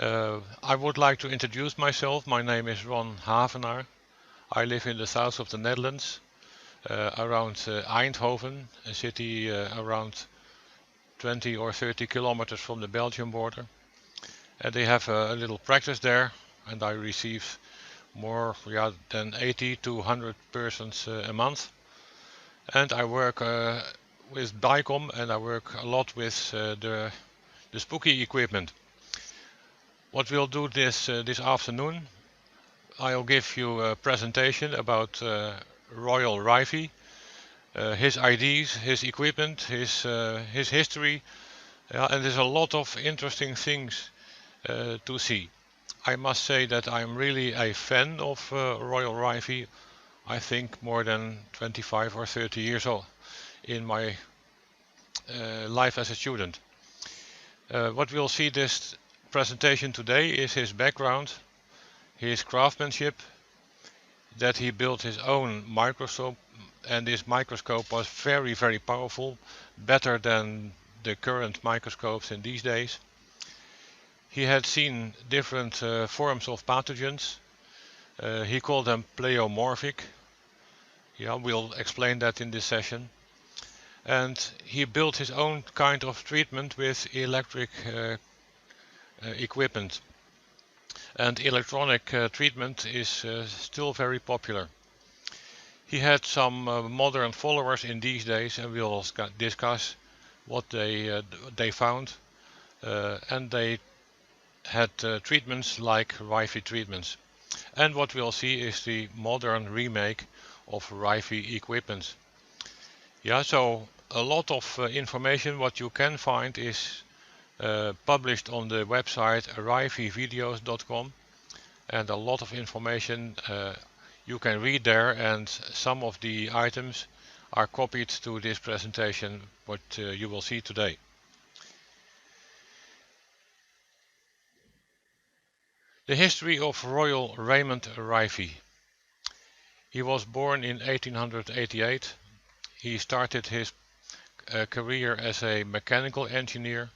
I would like to introduce myself. My name is Ron Havenaar. I live in the south of the Netherlands, around Eindhoven, a city around 20 or 30 kilometers from the Belgian border. And they have a little practice there, and I receive more than 80 to 100 persons a month. And I work with DICOM, and I work a lot with the spooky equipment. What we'll do this afternoon, I'll give you a presentation about Royal Rife, his ideas, his equipment, his history, and there's a lot of interesting things to see. I must say that I'm really a fan of Royal Rife. I think more than 25 or 30 years old in my life as a student. What we'll see this presentation today is his background, his craftsmanship, that he built his own microscope, and this microscope was very, very powerful, better than the current microscopes in these days. He had seen different forms of pathogens. He called them pleomorphic. Yeah, we'll explain that in this session. And he built his own kind of treatment with electric equipment. And electronic treatment is still very popular. He had some modern followers in these days, and we'll discuss what they found. And they had treatments like Rife treatments. And what we'll see is the modern remake of Rife equipment. Yeah, so a lot of information what you can find is published on the website rifevideos.com, and a lot of information you can read there, and some of the items are copied to this presentation what you will see today. The history of Royal Raymond Rife. He was born in 1888. He started his career as a mechanical engineer.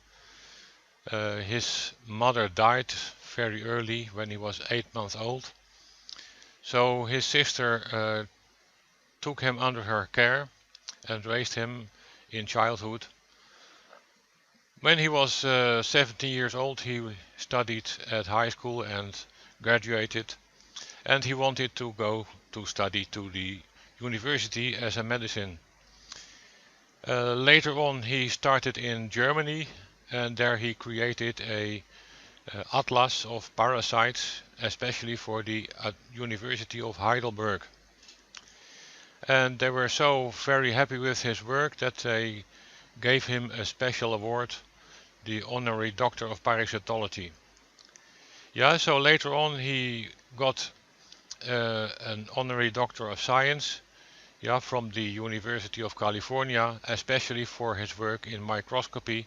His mother died very early when he was 8 months old. So his sister took him under her care and raised him in childhood. When he was 17 years old, he studied at high school and graduated, and he wanted to go to study to the university as a medicine. Later on he started in Germany, and there he created a atlas of parasites, especially for the University of Heidelberg. And they were so very happy with his work that they gave him a special award, the honorary doctor of parasitology. Yeah, so later on he got an honorary doctor of science, yeah, from the University of California, especially for his work in microscopy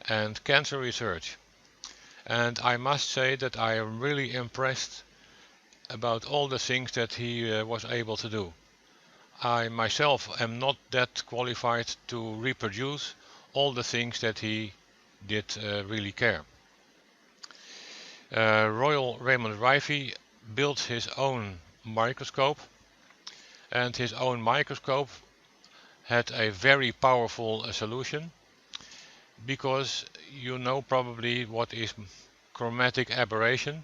and cancer research. And I must say that I am really impressed about all the things that he was able to do. I myself am not that qualified to reproduce all the things that he did really care. Royal Raymond Rife built his own microscope, and his own microscope had a very powerful solution, because you know probably what is chromatic aberration,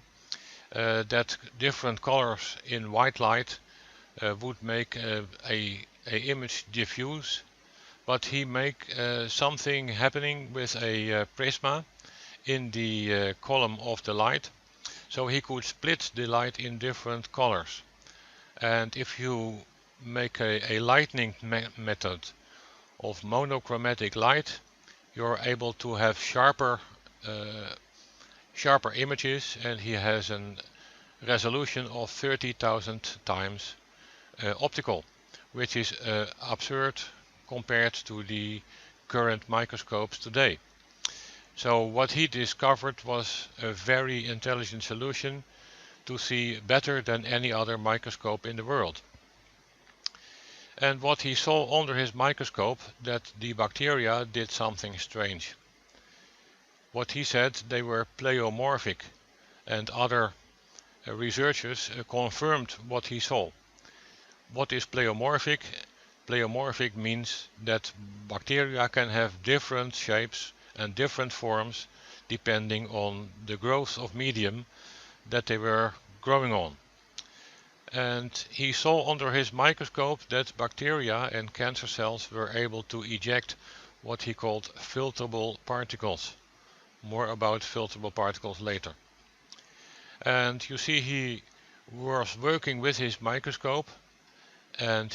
that different colors in white light would make a image diffuse, but he make something happening with a prisma in the column of the light, so he could split the light in different colors. And if you make a lighting method of monochromatic light, you're able to have sharper images, and he has a resolution of 30,000 times optical, which is absurd compared to the current microscopes today. So what he discovered was a very intelligent solution to see better than any other microscope in the world. And what he saw under his microscope, that the bacteria did something strange. What he said, they were pleomorphic. and other researchers confirmed what he saw. What is pleomorphic? Pleomorphic means that bacteria can have different shapes and different forms depending on the growth of medium that they were growing on. And he saw under his microscope that bacteria and cancer cells were able to eject what he called filterable particles. More about filterable particles later. And you see he was working with his microscope, and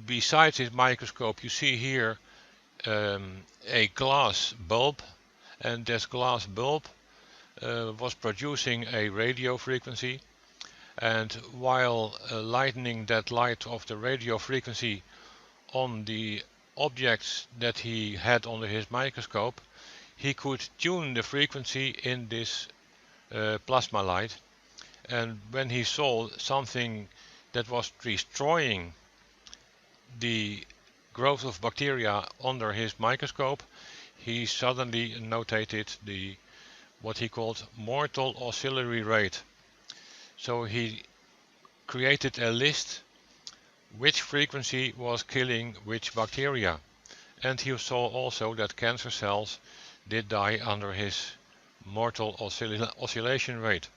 besides his microscope you see here a glass bulb, and this glass bulb was producing a radio frequency, and while lightening that light of the radio frequency on the objects that he had under his microscope, he could tune the frequency in this plasma light. And when he saw something that was destroying the growth of bacteria under his microscope, he suddenly notated what he called mortal oscillatory rate. So he created a list which frequency was killing which bacteria, and he saw also that cancer cells did die under his mortal oscillation rate.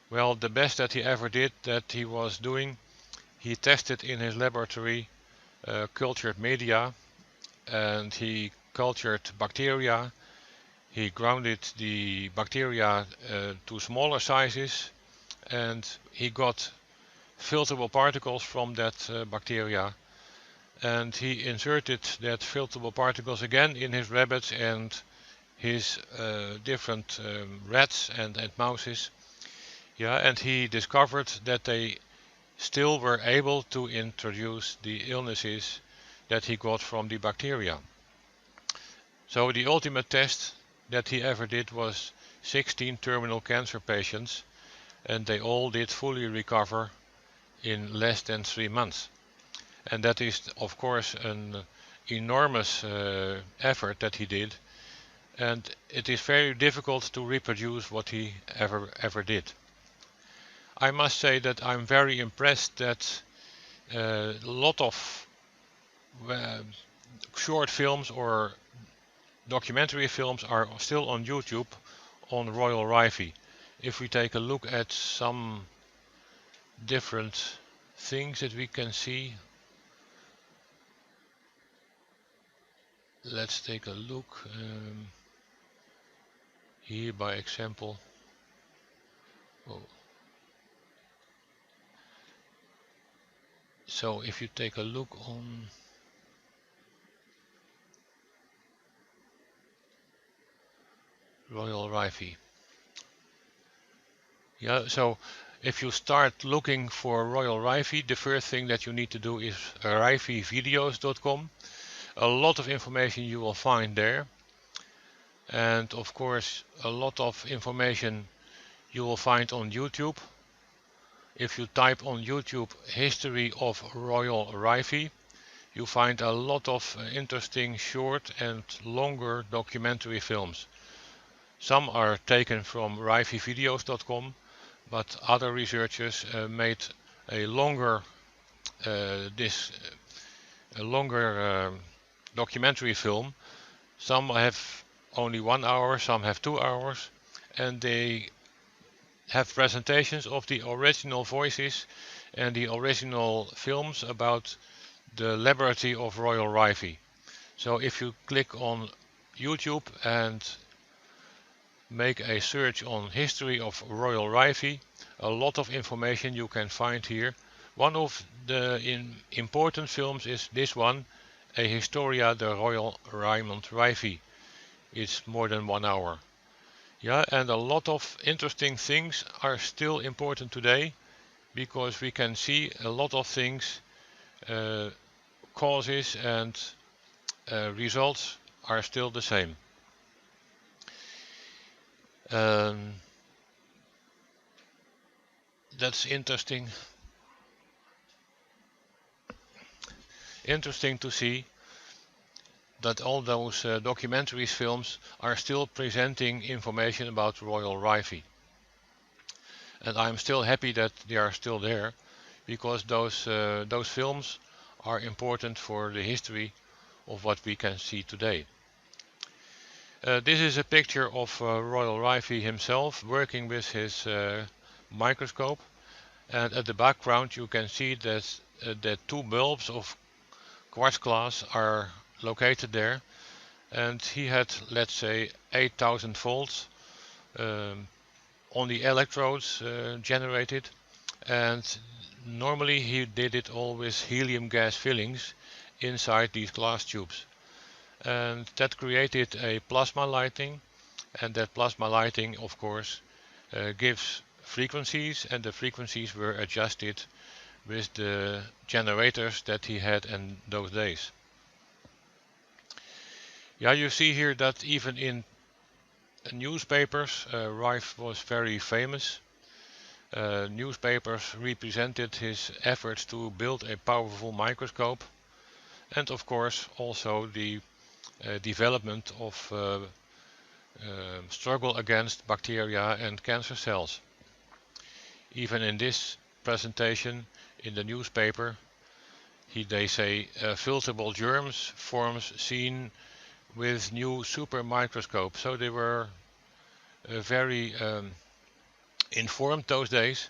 Well, the best that he ever did, that he was doing, he tested in his laboratory cultured media, and he cultured bacteria. He grounded the bacteria to smaller sizes, and he got filterable particles from that bacteria, and he inserted that filterable particles again in his rabbits and his different rats and mouses. Yeah, and he discovered that they still were able to introduce the illnesses that he got from the bacteria. So the ultimate test that he ever did was 16 terminal cancer patients, and they all did fully recover in less than 3 months. And that is of course an enormous effort that he did, and it is very difficult to reproduce what he ever did. I must say that I'm very impressed that a lot of short films or documentary films are still on YouTube on Royal Rife. If we take a look at some different things that we can see, let's take a look here by example. Oh. So if you take a look on Royal Rife, yeah, so if you start looking for Royal Rife, the first thing that you need to do is rifevideos.com. A lot of information you will find there, and of course a lot of information you will find on YouTube. If you type on YouTube history of Royal Rife, you find a lot of interesting short and longer documentary films. Some are taken from rifevideos.com, but other researchers made a longer documentary film. Some have only 1 hour, some have 2 hours, and they have presentations of the original voices and the original films about the laboratory of Royal Rife. So if you click on YouTube and make a search on history of Royal Rife, a lot of information you can find here. One of the important films is this one, A Historia de Royal Raymond Rife. It's more than 1 hour. Yeah, and a lot of interesting things are still important today, because we can see a lot of things, causes and results are still the same. That's interesting to see that all those documentaries films are still presenting information about Royal Rife. And I'm still happy that they are still there, because those films are important for the history of what we can see today. This is a picture of Royal Rife himself working with his microscope, and at the background you can see that two bulbs of quartz glass are located there, and he had, let's say, 8000 volts on the electrodes generated, and normally he did it all with helium gas fillings inside these glass tubes, and that created a plasma lighting, and that plasma lighting of course gives frequencies, and the frequencies were adjusted with the generators that he had in those days. Yeah, you see here that even in newspapers Rife was very famous. Newspapers represented his efforts to build a powerful microscope, and of course also the development of struggle against bacteria and cancer cells. Even in this presentation in the newspaper, they say filterable germs forms seen with new super microscope. So they were very informed those days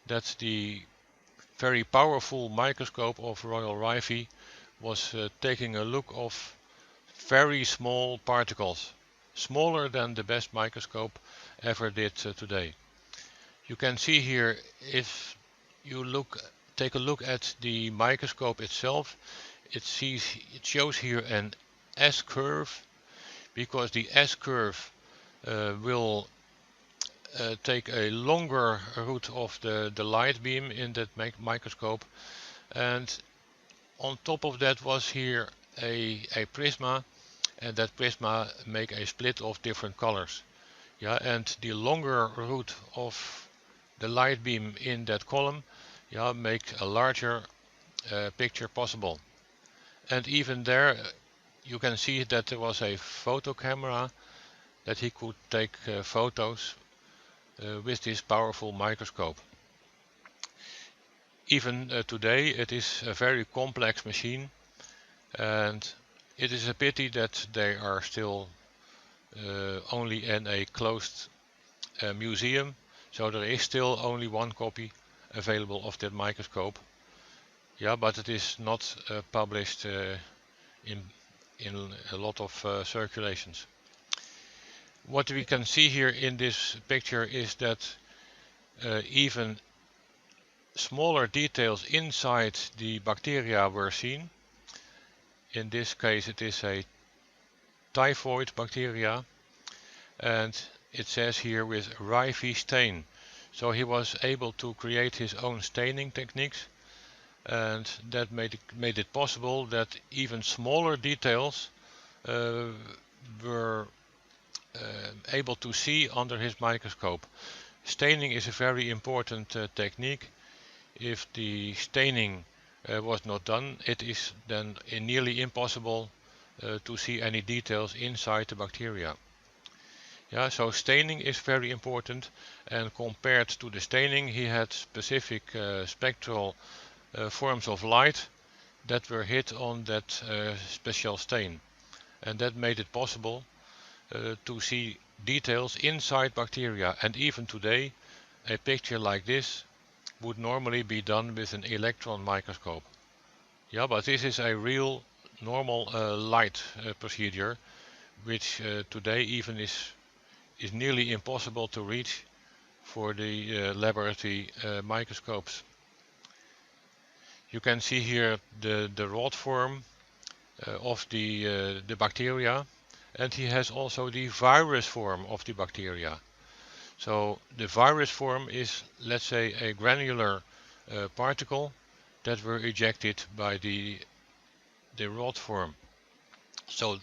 that the very powerful microscope of Royal Rife was taking a look of very small particles, smaller than the best microscope ever did today. You can see here, if you take a look at the microscope itself, it shows here an S-curve, because the S-curve will take a longer route of the light beam in that microscope, and on top of that was here a prisma, and that prisma make a split of different colors. Yeah, and the longer route of the light beam in that column, yeah, make a larger picture possible. And even there you can see that there was a photo camera that he could take photos with this powerful microscope. Even today it is a very complex machine, and it is a pity that they are still only in a closed museum, so there is still only one copy available of that microscope. Yeah, but it is not published in a lot of circulations. What we can see here in this picture is that even smaller details inside the bacteria were seen. In this case it is a typhoid bacteria, and it says here with Rife stain. So he was able to create his own staining techniques, and that made it possible that even smaller details were able to see under his microscope. Staining is a very important technique. If the staining was not done, it is then nearly impossible to see any details inside the bacteria. Yeah, so staining is very important, and compared to the staining he had specific spectral forms of light that were hit on that special stain, and that made it possible to see details inside bacteria. And even today a picture like this would normally be done with an electron microscope. Yeah, but this is a real normal light procedure, which today even is nearly impossible to reach for the laboratory microscopes. You can see here the rod form of the bacteria, and he has also the virus form of the bacteria. So the virus form is, let's say, a granular particle that were ejected by the rod form. So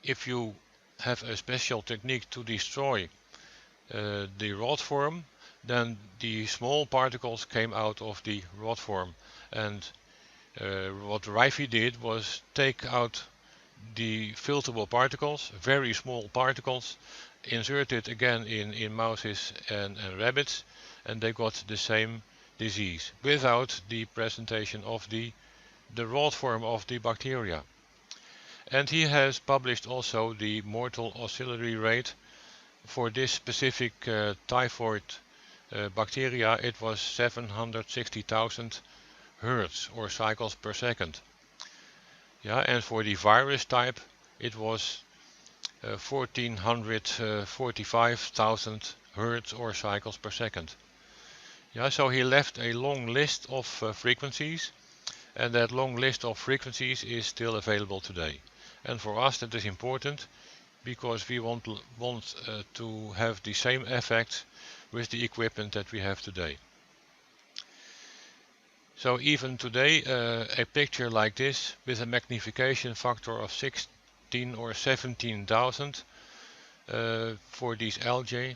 if you have a special technique to destroy the rod form, then the small particles came out of the rod form, and what Rife did was take out the filterable particles, very small particles, inserted again in mouses and rabbits, and they got the same disease without the presentation of the rod form of the bacteria. And he has published also the mortal oscillatory rate for this specific typhoid bacteria. It was 760,000 hertz or cycles per second. Yeah, and for the virus type it was 1445,000 hertz or cycles per second. Yeah, so he left a long list of frequencies, and that long list of frequencies is still available today. And for us that is important because we want to have the same effect with the equipment that we have today. So even today a picture like this with a magnification factor of 16 or 17,000 for these algae,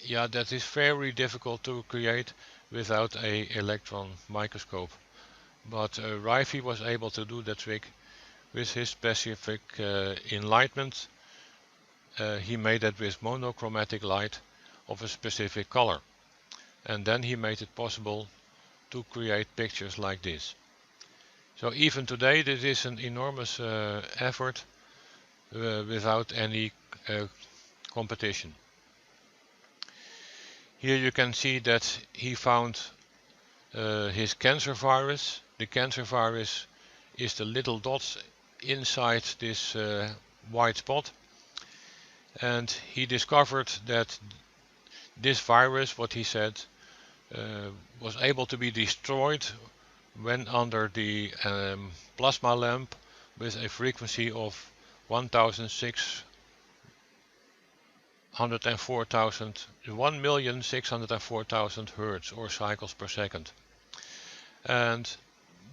yeah, that is very difficult to create without a electron microscope. But Rife was able to do that trick with his specific enlightenment. He made it with monochromatic light of a specific color, and then he made it possible to create pictures like this. So even today this is an enormous effort without any competition. Here you can see that he found his cancer virus. The cancer virus is the little dots inside this white spot, and he discovered that this virus, what he said, was able to be destroyed when under the plasma lamp with a frequency of 1,604,000 hertz or cycles per second. And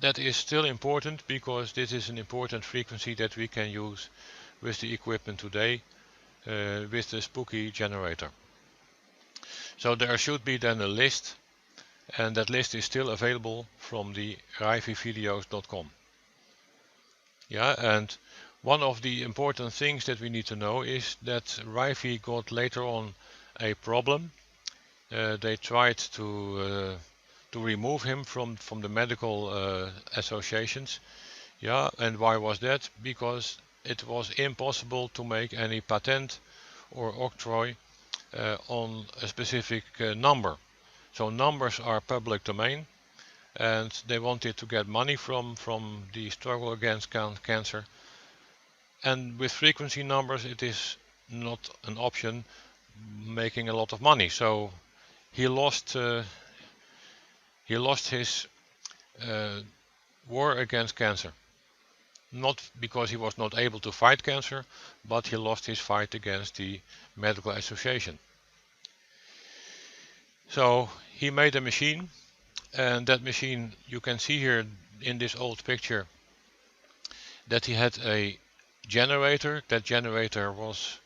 that is still important because this is an important frequency that we can use with the equipment today with the Spooky generator. So there should be then a list, and that list is still available from the rifevideos.com. Yeah, and one of the important things that we need to know is that Rife got later on a problem. They tried to remove him from the medical associations. Yeah, and why was that? Because it was impossible to make any patent or octroi on a specific number. So numbers are public domain, and they wanted to get money from the struggle against cancer. And with frequency numbers it is not an option making a lot of money. So he lost his war against cancer. Not because he was not able to fight cancer, but he lost his fight against the medical association. So he made a machine, and that machine, you can see here in this old picture that he had a generator. That generator was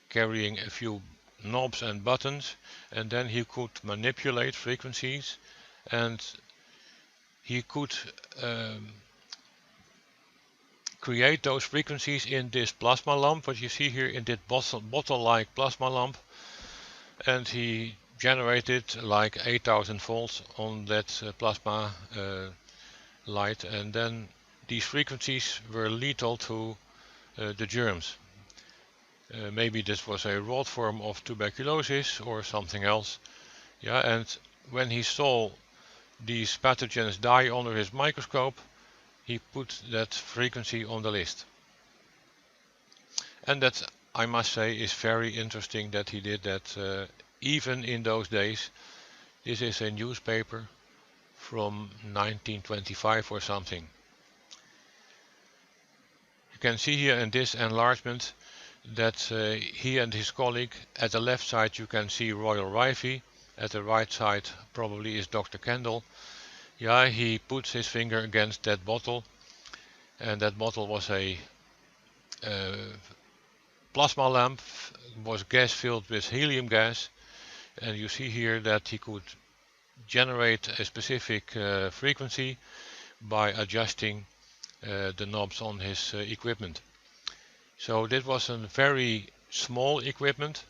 carrying a few knobs and buttons, and then he could manipulate frequencies, and he could create those frequencies in this plasma lamp, what you see here in this bottle-like plasma lamp, and he generated like 8,000 volts on that plasma light, and then these frequencies were lethal to the germs. Maybe this was a rod form of tuberculosis or something else. Yeah, and when he saw these pathogens die under his microscope, he put that frequency on the list. And that, I must say, is very interesting that he did that even in those days. This is a newspaper from 1925 or something. You can see here in this enlargement that he and his colleague, at the left side you can see Royal Rife, at the right side probably is Dr. Kendall. Yeah, he puts his finger against that bottle, and that bottle was a plasma lamp, was gas filled with helium gas, and you see here that he could generate a specific frequency by adjusting the knobs on his equipment. So this was a very small equipment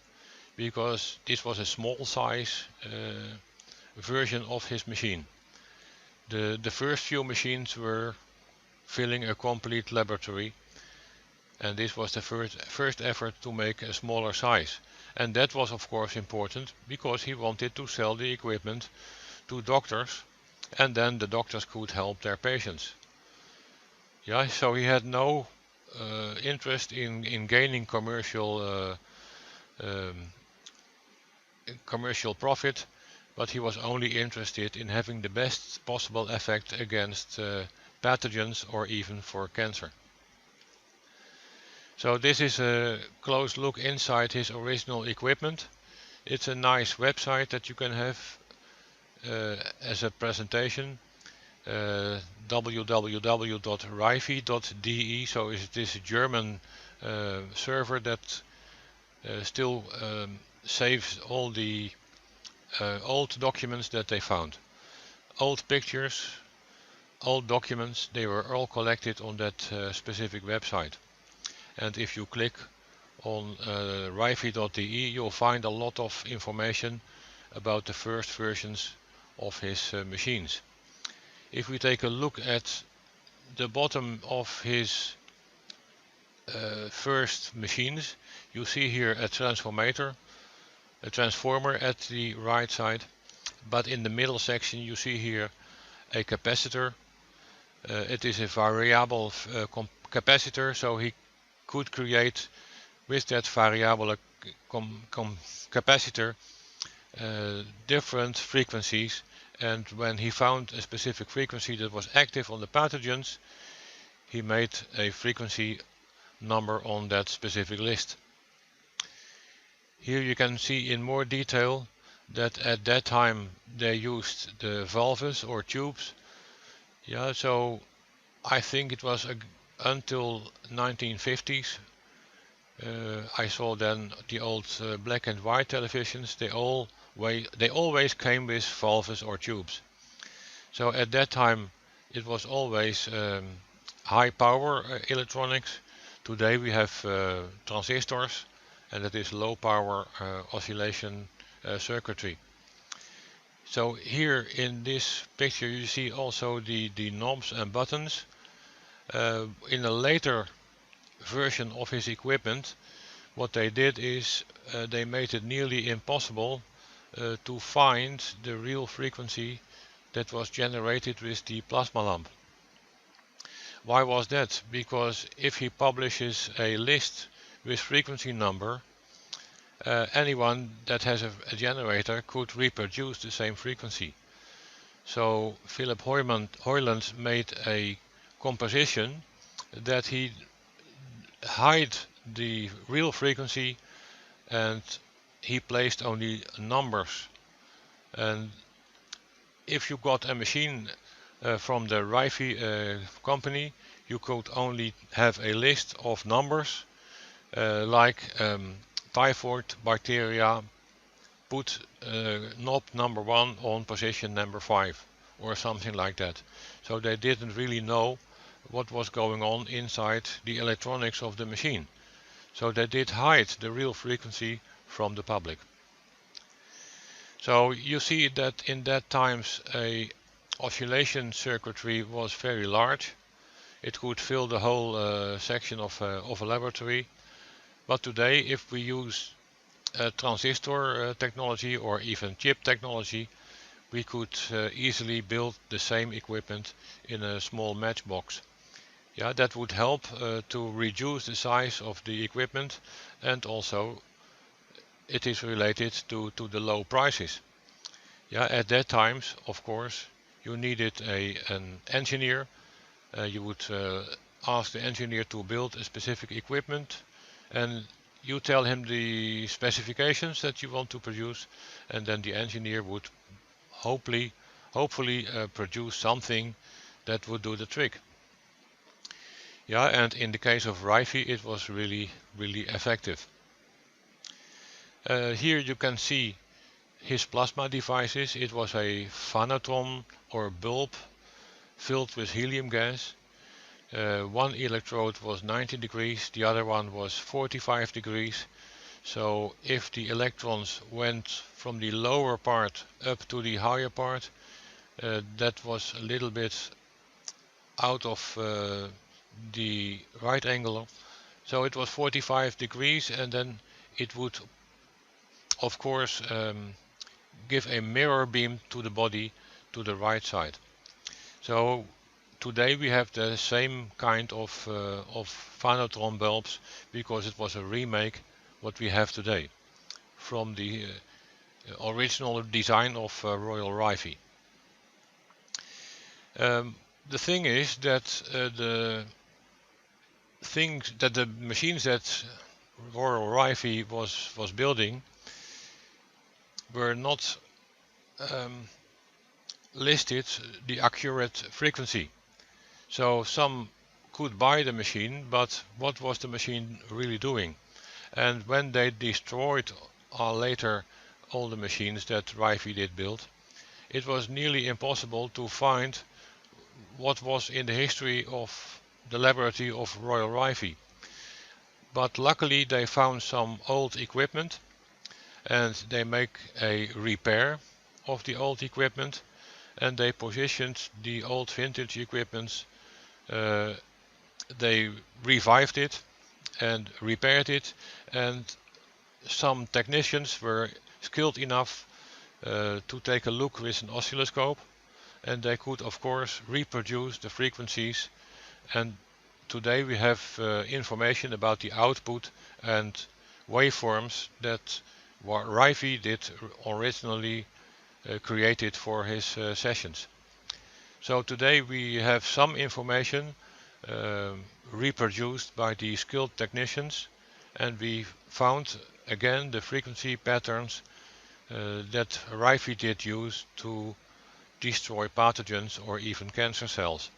because this was a small size version of his machine. The first few machines were filling a complete laboratory, and this was the first effort to make a smaller size. And that was of course important because he wanted to sell the equipment to doctors, and then the doctors could help their patients. Yeah, so he had no interest in gaining um, commercial profit, but he was only interested in having the best possible effect against pathogens or even for cancer. So this is a close look inside his original equipment. It's a nice website that you can have as a presentation. www.rife.de. So is this German server that still saves all the old documents that they found. Old pictures, old documents, they were all collected on that specific website. And if you click on rife.de, you'll find a lot of information about the first versions of his machines. If we take a look at the bottom of his first machines, you see here a transformer at the right side, but in the middle section you see here a capacitor. It is a variable capacitor, so he could create with that variable capacitor different frequencies, and when he found a specific frequency that was active on the pathogens, he made a frequency number on that specific list. Here you can see in more detail that at that time they used the valves or tubes. Yeah, so I think it was until 1950s. I saw then the old black and white televisions. They always came with valves or tubes. So at that time it was always high power electronics. Today we have transistors, and that is low power oscillation circuitry. So here in this picture you see also the knobs and buttons. In a later version of his equipment, what they did is they made it nearly impossible to find the real frequency that was generated with the plasma lamp. Why was that? Because if he publishes a list with frequency number, anyone that has a generator could reproduce the same frequency. So Philip Hoyland made a composition that he hide the real frequency, and he placed only numbers. And if you got a machine from the Rife company, you could only have a list of numbers like typhoid bacteria, put knob number 1 on position number 5 or something like that. So they didn't really know what was going on inside the electronics of the machine. So they did hide the real frequency from the public. So you see that in that times a oscillation circuitry was very large. It could fill the whole section of a laboratory. But today, if we use transistor technology or even chip technology, we could easily build the same equipment in a small matchbox. Yeah, that would help to reduce the size of the equipment, and also it is related to the low prices. Yeah, at that times, of course, you needed an engineer. You would ask the engineer to build a specific equipment, and you tell him the specifications that you want to produce, and then the engineer would hopefully produce something that would do the trick. Yeah, and in the case of Rife, it was really effective. Here you can see his plasma devices. It was a phanatron or bulb filled with helium gas. One electrode was 90 degrees, the other one was 45 degrees. So if the electrons went from the lower part up to the higher part, that was a little bit out of the right angle. So it was 45 degrees, and then it would of course give a mirror beam to the body to the right side. So today we have the same kind of phanotron bulbs, because it was a remake what we have today from the original design of Royal Rife. The thing is that the machines that Royal Rife was building were not listed the accurate frequency. So some could buy the machine, but what was the machine really doing? And when they destroyed later all the machines that Rife did build, it was nearly impossible to find what was in the history of the laboratory of Royal Rife. But luckily they found some old equipment, and they make a repair of the old equipment, and they positioned the old vintage equipment. They revived it and repaired it, and some technicians were skilled enough to take a look with an oscilloscope, and they could of course reproduce the frequencies, and today we have information about the output and waveforms that Rife did originally created for his sessions. So today we have some information reproduced by the skilled technicians, and we found again the frequency patterns that Rife did use to destroy pathogens or even cancer cells.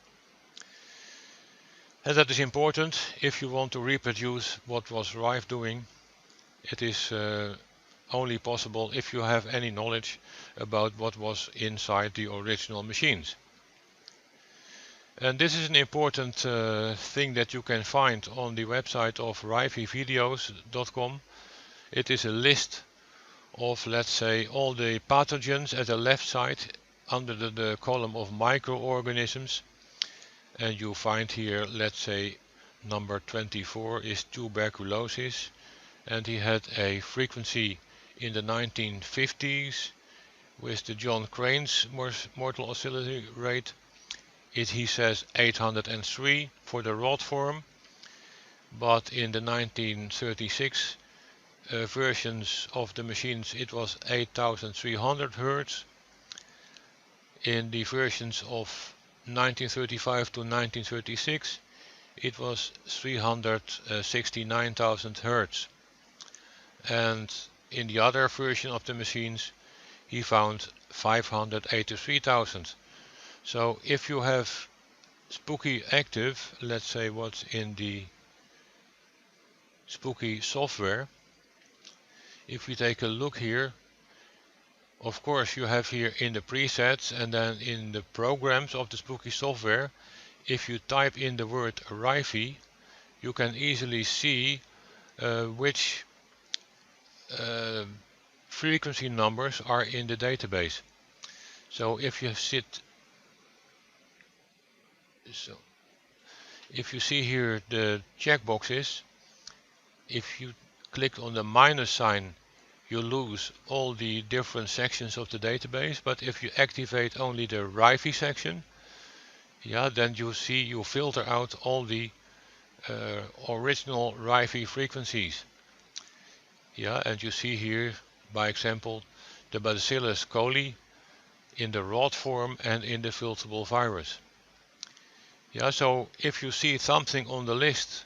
And that is important if you want to reproduce what was Rife doing. It is only possible if you have any knowledge about what was inside the original machines. And this is an important thing that you can find on the website of rifevideos.com. It is a list of, let's say, all the pathogens at the left side under the column of microorganisms. And you find here, let's say, number 24 is tuberculosis, and he had a frequency in the 1950s with the John Crane's mortal oscillatory rate. He says 803 for the rod form, but in the 1936 versions of the machines it was 8300 Hz. In the versions of 1935 to 1936 it was 369,000 Hz. And in the other version of the machines he found 583,000. So if you have Spooky active, let's say what's in the Spooky software, if we take a look here, of course you have here in the presets and then in the programs of the Spooky software, if you type in the word Rife, you can easily see which frequency numbers are in the database. So if you see here the checkboxes, if you click on the minus sign you lose all the different sections of the database, but if you activate only the Rife section, then you filter out all the original Rife frequencies. And you see here, by example, the Bacillus coli in the rod form and in the filterable virus. So if you see something on the list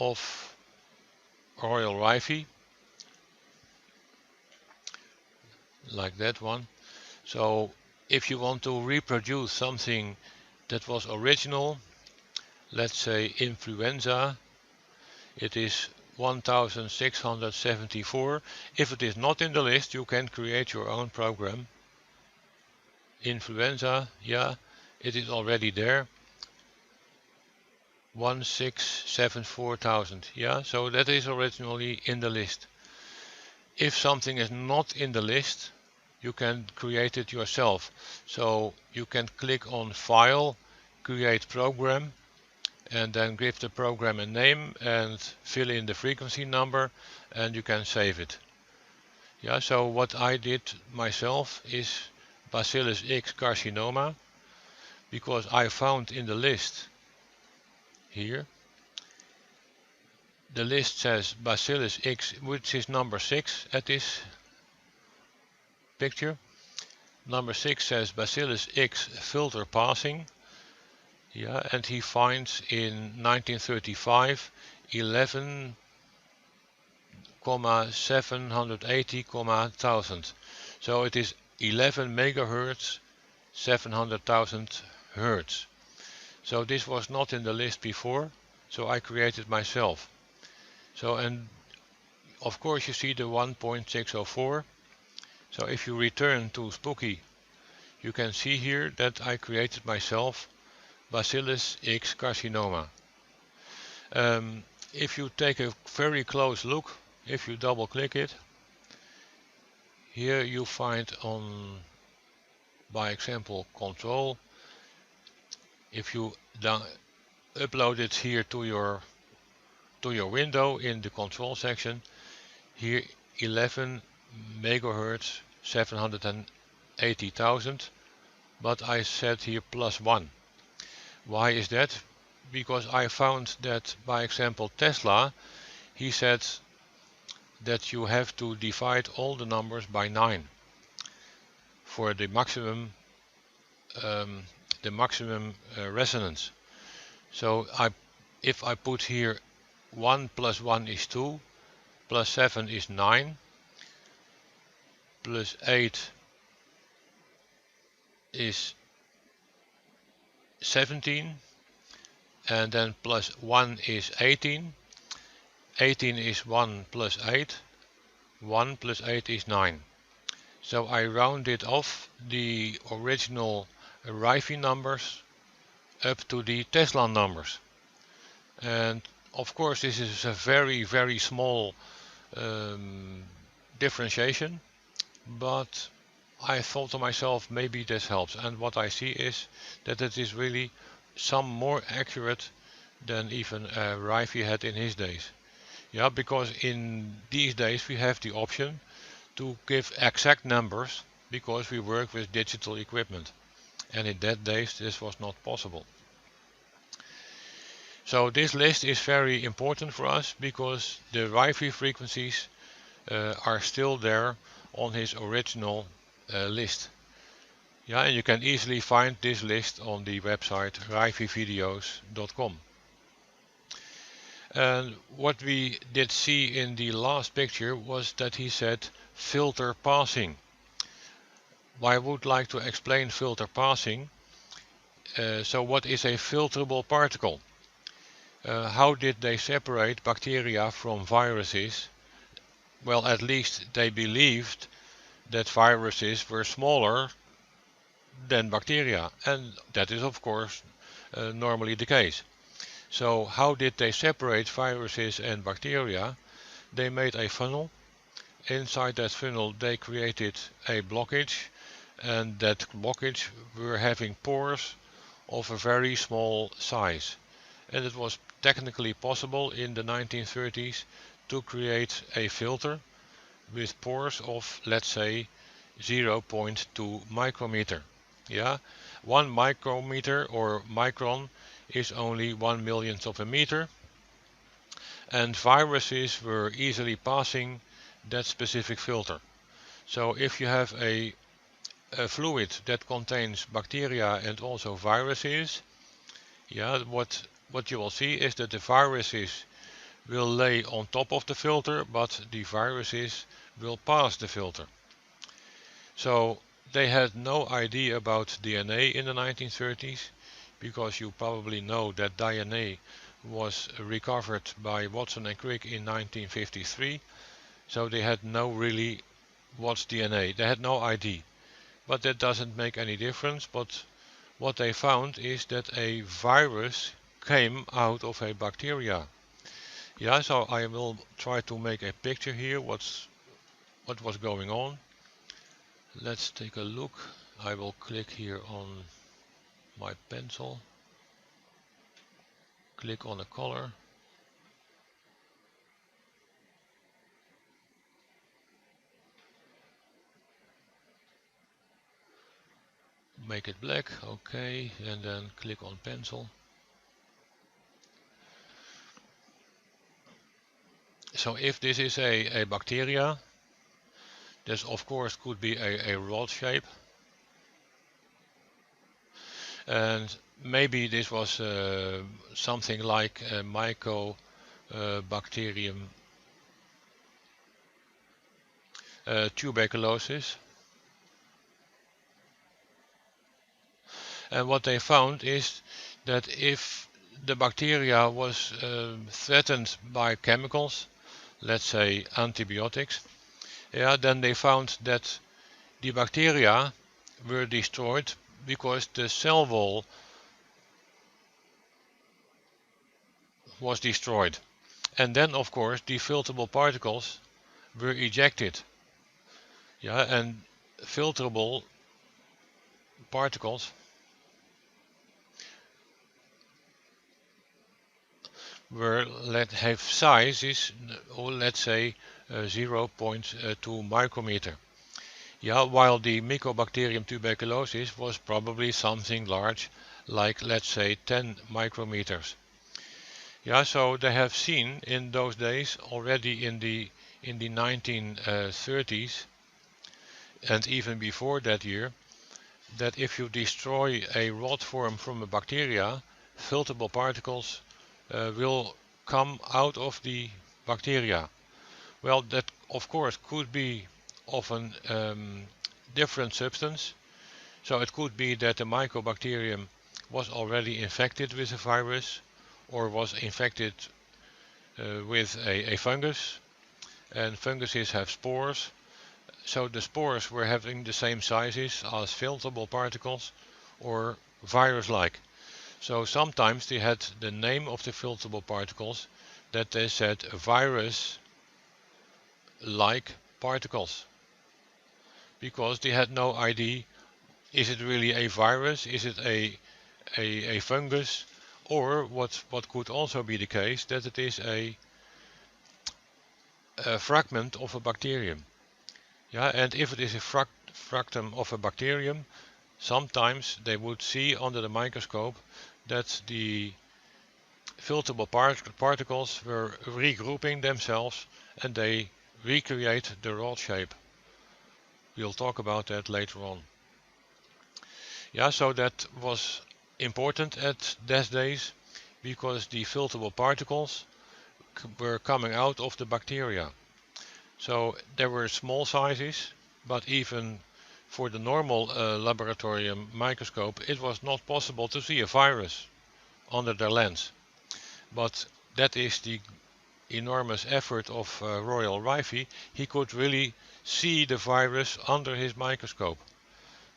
of Royal Rife, like that one, so if you want to reproduce something that was original, let's say influenza, it is 1674. If it is not in the list, you can create your own program. Influenza, it is already there. 1674,000. Yeah, so that is originally in the list. If something is not in the list, you can create it yourself. So you can click on File, Create Program, and then give the program a name and fill in the frequency number, and you can save it. Yeah, so what I did myself is Bacillus X carcinoma, because I found in the list here, the list says Bacillus X, which is number 6 at this picture. Number 6 says Bacillus X filter passing. Yeah, and he finds in 1935 11,780,000. So it is 11 megahertz, 700,000 hertz. So this was not in the list before, so I created myself. So, and of course you see the 1.604. So if you return to Spooky, you can see here that I created myself Bacillus X carcinoma. If you take a very close look, if you double click it, here you find on, by example, control. If you upload it here to your window in the control section, here 11 megahertz, 780,000, but I said here +1. Why is that? Because I found that, by example, Tesla, he said that you have to divide all the numbers by 9 for the maximum resonance. So if I put here 1 plus 1 is 2, plus 7 is 9, plus 8 is 17, and then plus 1 is 18. 18 is 1 plus 8. 1 plus 8 is 9. So I rounded off the original Rife numbers up to the Tesla numbers. And of course this is a very, very small differentiation, but I thought to myself, maybe this helps. And what I see is that it is really some more accurate than even Rife had in his days. Yeah, because in these days we have the option to give exact numbers because we work with digital equipment, and in that days this was not possible. So this list is very important for us because the Rife frequencies are still there on his original list. Yeah, and you can easily find this list on the website rifevideos.com. And what we did see in the last picture was that he said filter passing. I would like to explain filter passing. So what is a filterable particle? How did they separate bacteria from viruses? Well, at least they believed that viruses were smaller than bacteria, and that is of course normally the case. So how did they separate viruses and bacteria? They made a funnel. Inside that funnel they created a blockage, and that blockage were having pores of a very small size. And it was technically possible in the 1930s to create a filter with pores of, let's say, 0.2 micrometer. Yeah, 1 micrometer or micron is only 1/1,000,000th of a meter, and viruses were easily passing that specific filter. So if you have a fluid that contains bacteria and also viruses, yeah, what you will see is that the viruses will lay on top of the filter, but the viruses will pass the filter. So they had no idea about DNA in the 1930s, because you probably know that DNA was recovered by Watson and Crick in 1953. So they had no really what's DNA. They had no idea. But that doesn't make any difference. But what they found is that a virus came out of a bacteria. Yeah, so I will try to make a picture here what was going on. Let's take a look. I will click here on my pencil, click on a color, make it black, okay, and then click on pencil. So if this is a bacteria, this of course could be a rod shape, and maybe this was something like a mycobacterium tuberculosis. And what they found is that if the bacteria was threatened by chemicals, let's say antibiotics, yeah, then they found that the bacteria were destroyed because the cell wall was destroyed. And then of course the filterable particles were ejected. Yeah, and filterable particles have sizes, or let's say 0.2 micrometer. Yeah, while the Mycobacterium tuberculosis was probably something large, like let's say 10 micrometers. Yeah, so they have seen in those days, already in the 1930s, and even before that year, that if you destroy a rod form from a bacteria, filterable particles will come out of the bacteria. Well, that of course could be of a different substance. So it could be that the mycobacterium was already infected with a virus, or was infected with a fungus, and funguses have spores. So the spores were having the same sizes as filterable particles or virus-like. So sometimes they had the name of the filterable particles that they said virus-like particles, because they had no idea, is it really a virus, is it a fungus, or what could also be the case, that it is a fragment of a bacterium. Yeah, and if it is a fragment of a bacterium, sometimes they would see under the microscope that the filterable particles were regrouping themselves and they recreate the rod shape. We'll talk about that later on. Yeah, so that was important at those days because the filterable particles were coming out of the bacteria. So there were small sizes, but even for the normal laboratory microscope, it was not possible to see a virus under the lens. But that is the enormous effort of Royal Rife. He could really see the virus under his microscope.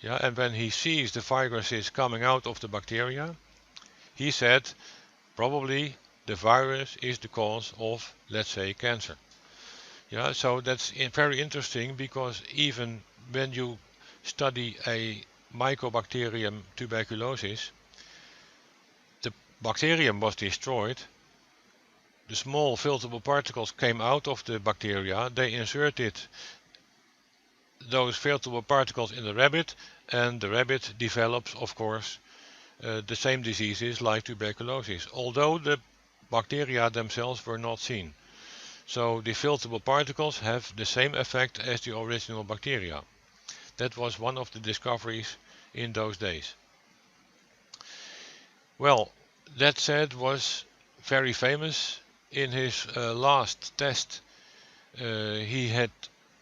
Yeah, and when he sees the viruses coming out of the bacteria, he said probably the virus is the cause of, let's say, cancer. Yeah, so that's very interesting, because even when you study a Mycobacterium tuberculosis, the bacterium was destroyed, the small filterable particles came out of the bacteria, they inserted those filterable particles in the rabbit, and the rabbit develops, of course, the same diseases like tuberculosis, although the bacteria themselves were not seen. So the filterable particles have the same effect as the original bacteria. That was one of the discoveries in those days. Well, that said was very famous. In his last test, he had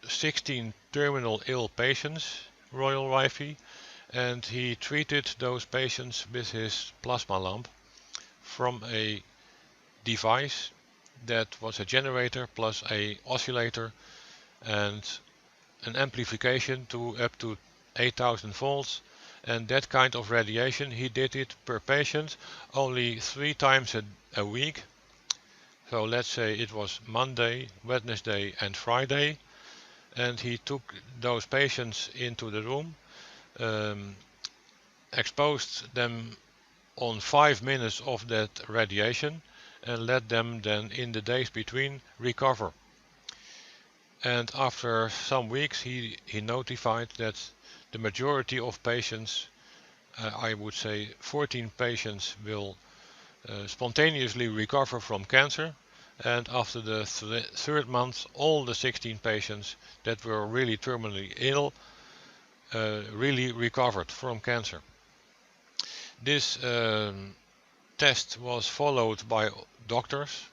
16 terminal ill patients, Royal Rife, and he treated those patients with his plasma lamp from a device that was a generator plus a oscillator and an amplification to up to 8000 volts And that kind of radiation, he did it per patient only 3 times a week. So let's say it was Monday, Wednesday and Friday, and he took those patients into the room, exposed them on 5 minutes of that radiation, and let them then in the days between recover. And after some weeks he notified that the majority of patients, I would say 14 patients, will spontaneously recover from cancer, and after the third month all the 16 patients that were really terminally ill really recovered from cancer. This test was followed by doctors,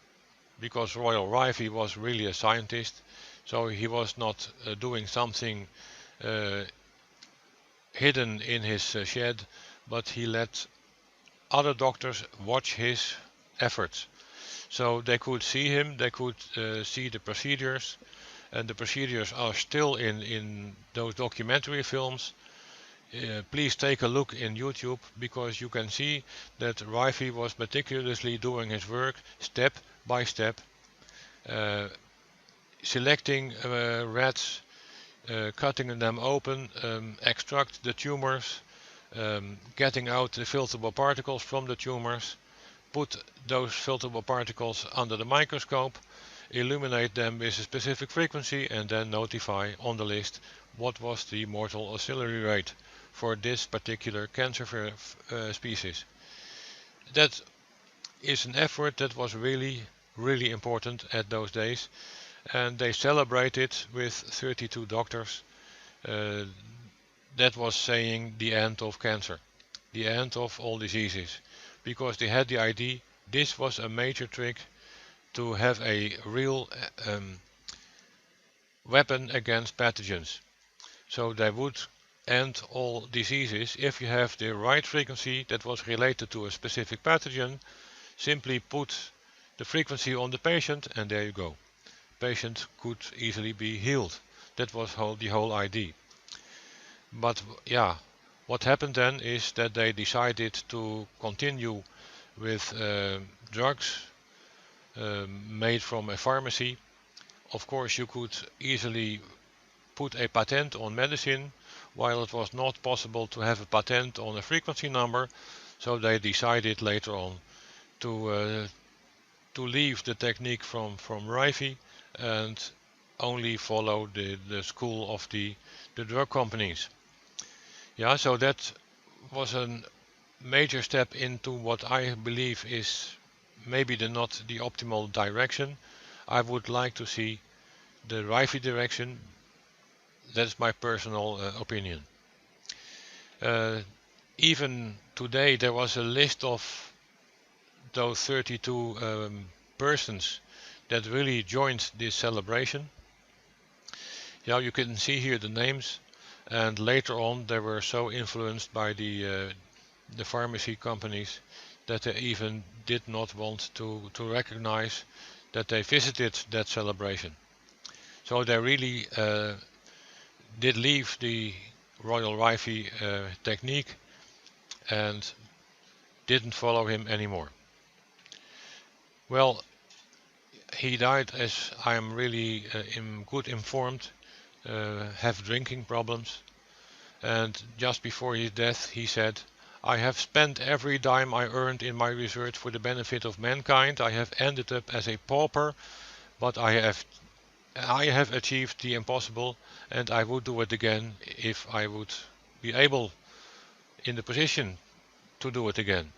because Royal Rife was really a scientist, so he was not doing something hidden in his shed, but he let other doctors watch his efforts. So they could see him, they could see the procedures, and the procedures are still in those documentary films. Please take a look in YouTube, because you can see that Rife was meticulously doing his work step by step, selecting rats, cutting them open, extract the tumors, getting out the filterable particles from the tumors, put those filterable particles under the microscope, illuminate them with a specific frequency, and then notify on the list what was the mortal oscillatory rate for this particular cancer species. That is an effort that was really important at those days, and they celebrated with 32 doctors. That was saying the end of cancer, the end of all diseases, because they had the idea this was a major trick to have a real weapon against pathogens. So they would end all diseases if you have the right frequency that was related to a specific pathogen. Simply put the frequency on the patient and there you go. Patient could easily be healed. That was the whole idea. But yeah, what happened then is that they decided to continue with drugs made from a pharmacy. Of course, you could easily put a patent on medicine, while it was not possible to have a patent on a frequency number. So they decided later on to leave the technique from Rife and only follow the school of the drug companies. Yeah, so that was a major step into what I believe is maybe not the optimal direction. I would like to see the Rife direction. That's my personal opinion. Even today there was a list of those 32 persons that really joined this celebration. Yeah, you can see here the names, and later on they were so influenced by the pharmacy companies that they even did not want to recognize that they visited that celebration. So they really did leave the Royal Rife technique and didn't follow him anymore. Well, he died, as I am really good informed, have drinking problems, and just before his death he said, "I have spent every dime I earned in my research for the benefit of mankind. I have ended up as a pauper, but I have achieved the impossible, and I would do it again if I would be able in the position to do it again."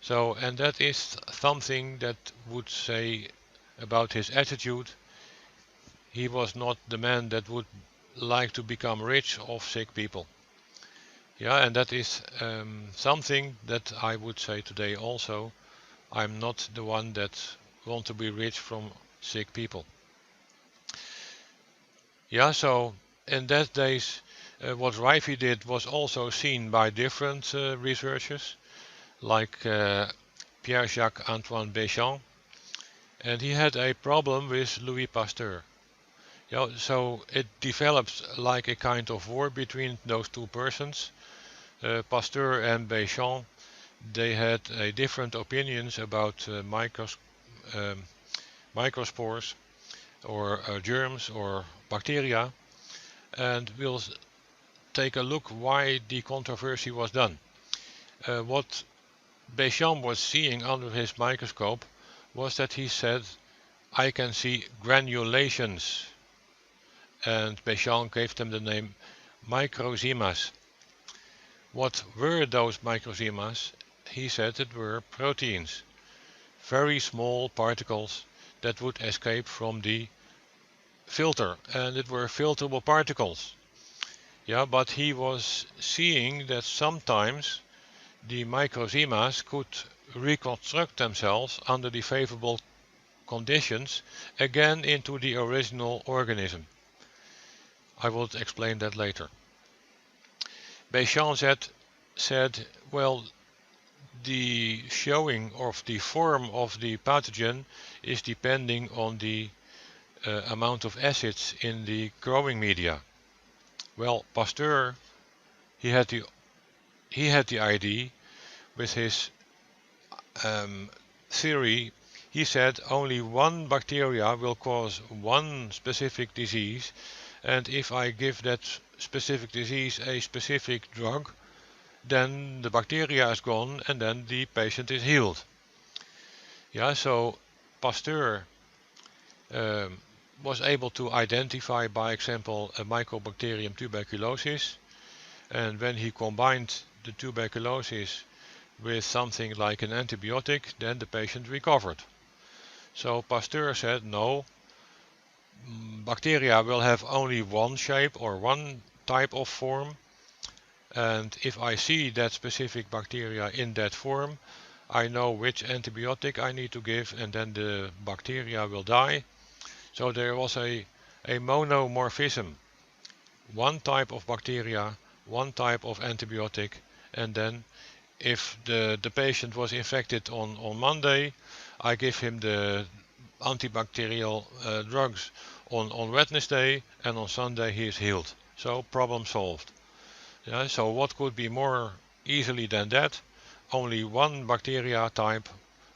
So, and that is something that would say about his attitude. He was not the man that would like to become rich off sick people. Yeah, and that is something that I would say today also. I'm not the one that want to be rich from sick people. Yeah, so in that days what Rife did was also seen by different researchers, like Pierre-Jacques Antoine Béchamp, and he had a problem with Louis Pasteur. Yeah, so it developed like a kind of war between those two persons. Pasteur and Béchamp, they had different opinions about microspores or germs or bacteria, and we'll take a look why the controversy was done. What Béchamp was seeing under his microscope was that he said, I can see granulations, and Béchamp gave them the name microzymas. What were those microzymas? He said it were proteins, very small particles that would escape from the filter, and it were filterable particles. Yeah, but he was seeing that sometimes the microzymas could reconstruct themselves under the favorable conditions again into the original organism. I will explain that later. Béchamp said, well, the showing of the form of the pathogen is depending on the amount of acids in the growing media. Well, Pasteur, he had the idea with his theory. He said only one bacteria will cause one specific disease, and if I give that specific disease a specific drug, then the bacteria is gone and then the patient is healed. Yeah, so Pasteur was able to identify, by example, a Mycobacterium tuberculosis, and when he combined the tuberculosis with something like an antibiotic, then the patient recovered. So Pasteur said, no, bacteria will have only one shape or one type of form, and if I see that specific bacteria in that form, I know which antibiotic I need to give, and then the bacteria will die. So there was a monomorphism, one type of bacteria, one type of antibiotic, and then if the patient was infected on Monday, I give him the antibacterial drugs on Wednesday, and on Sunday he is healed. So problem solved. Yeah, so what could be more easily than that? Only one bacteria type,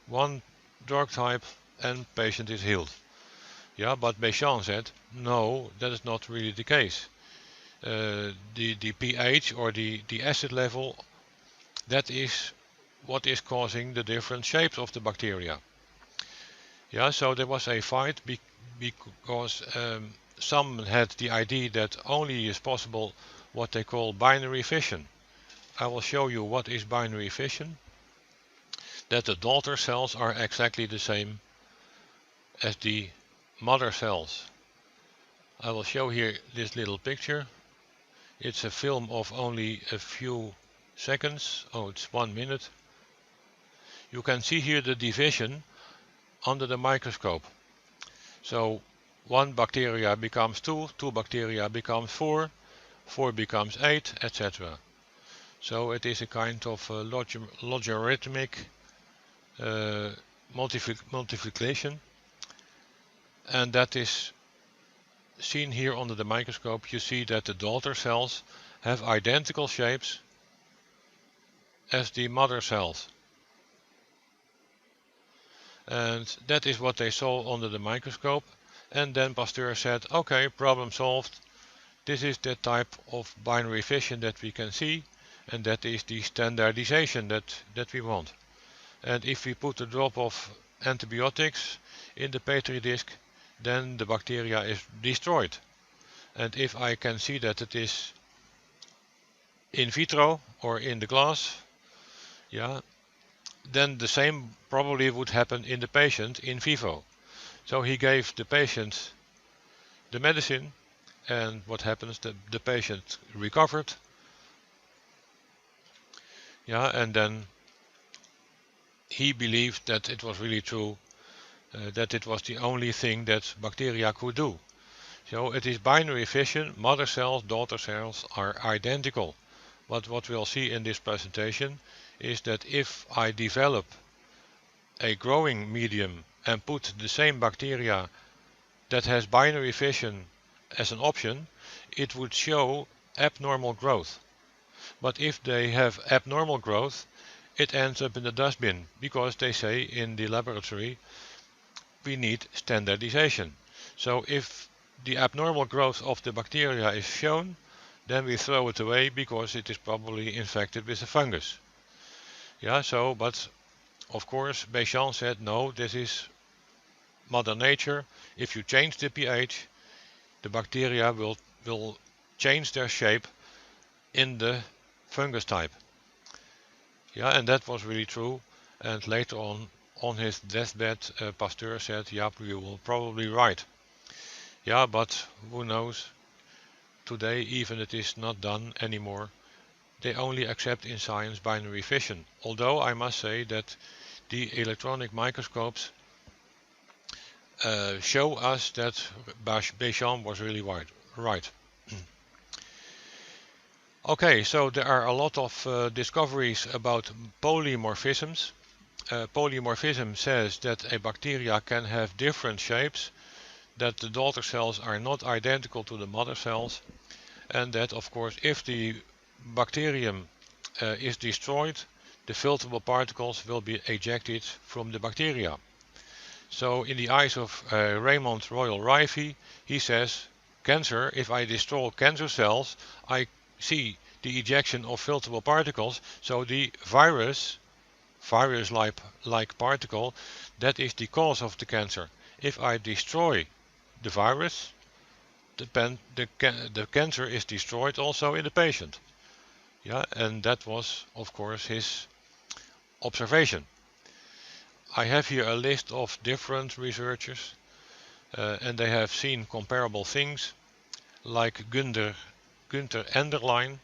one drug type, and patient is healed. Yeah, but Béchamp said, no, that is not really the case. The pH or the acid level, that is what is causing the different shapes of the bacteria. Yeah, so there was a fight because some had the idea that only is possible what they call binary fission. I will show you what is binary fission. That the daughter cells are exactly the same as the mother cells. I will show here this little picture. It's a film of only a few seconds. Oh, it's 1 minute. You can see here the division under the microscope. So one bacteria becomes 2, 2 bacteria becomes 4, 4 becomes 8, etc. So it is a kind of logarithmic multiplication, and that is seen here under the microscope. You see that the daughter cells have identical shapes as the mother cells, and that is what they saw under the microscope. And then Pasteur said, okay, problem solved. This is the type of binary fission that we can see, and that is the standardization that we want. And if we put a drop of antibiotics in the petri dish, then the bacteria is destroyed. And if I can see that it is in vitro or in the glass, yeah, then the same probably would happen in the patient in vivo. So he gave the patient the medicine, and what happens? The patient recovered. Yeah, and then he believed that it was really true, that it was the only thing that bacteria could do. So it is binary fission. Mother cells, daughter cells are identical. But what we'll see in this presentation is that if I develop a growing medium and put the same bacteria that has binary fission as an option, it would show abnormal growth. But if they have abnormal growth, it ends up in the dustbin, because they say in the laboratory we need standardization. So if the abnormal growth of the bacteria is shown, then we throw it away because it is probably infected with a fungus. Yeah, so, but of course Béchamp said no, this is Mother Nature. If you change the pH, the bacteria will change their shape in the fungus type. Yeah, and that was really true. And later on his deathbed, Pasteur said, yeah, you will probably right. Yeah, but who knows? Today even it is not done anymore. They only accept in science binary fission. Although I must say that the electronic microscopes show us that Béchamp was really right. Okay, so there are a lot of discoveries about polymorphisms. Polymorphism says that a bacteria can have different shapes, that the daughter cells are not identical to the mother cells, and that of course if the bacterium is destroyed, the filterable particles will be ejected from the bacteria. So in the eyes of Raymond Royal Rife, he says, cancer, if I destroy cancer cells, I see the ejection of filterable particles, so the virus-like particle, that is the cause of the cancer. If I destroy the virus, the cancer is destroyed also in the patient. Yeah, and that was of course his observation. I have here a list of different researchers and they have seen comparable things, like Gunther Enderlein.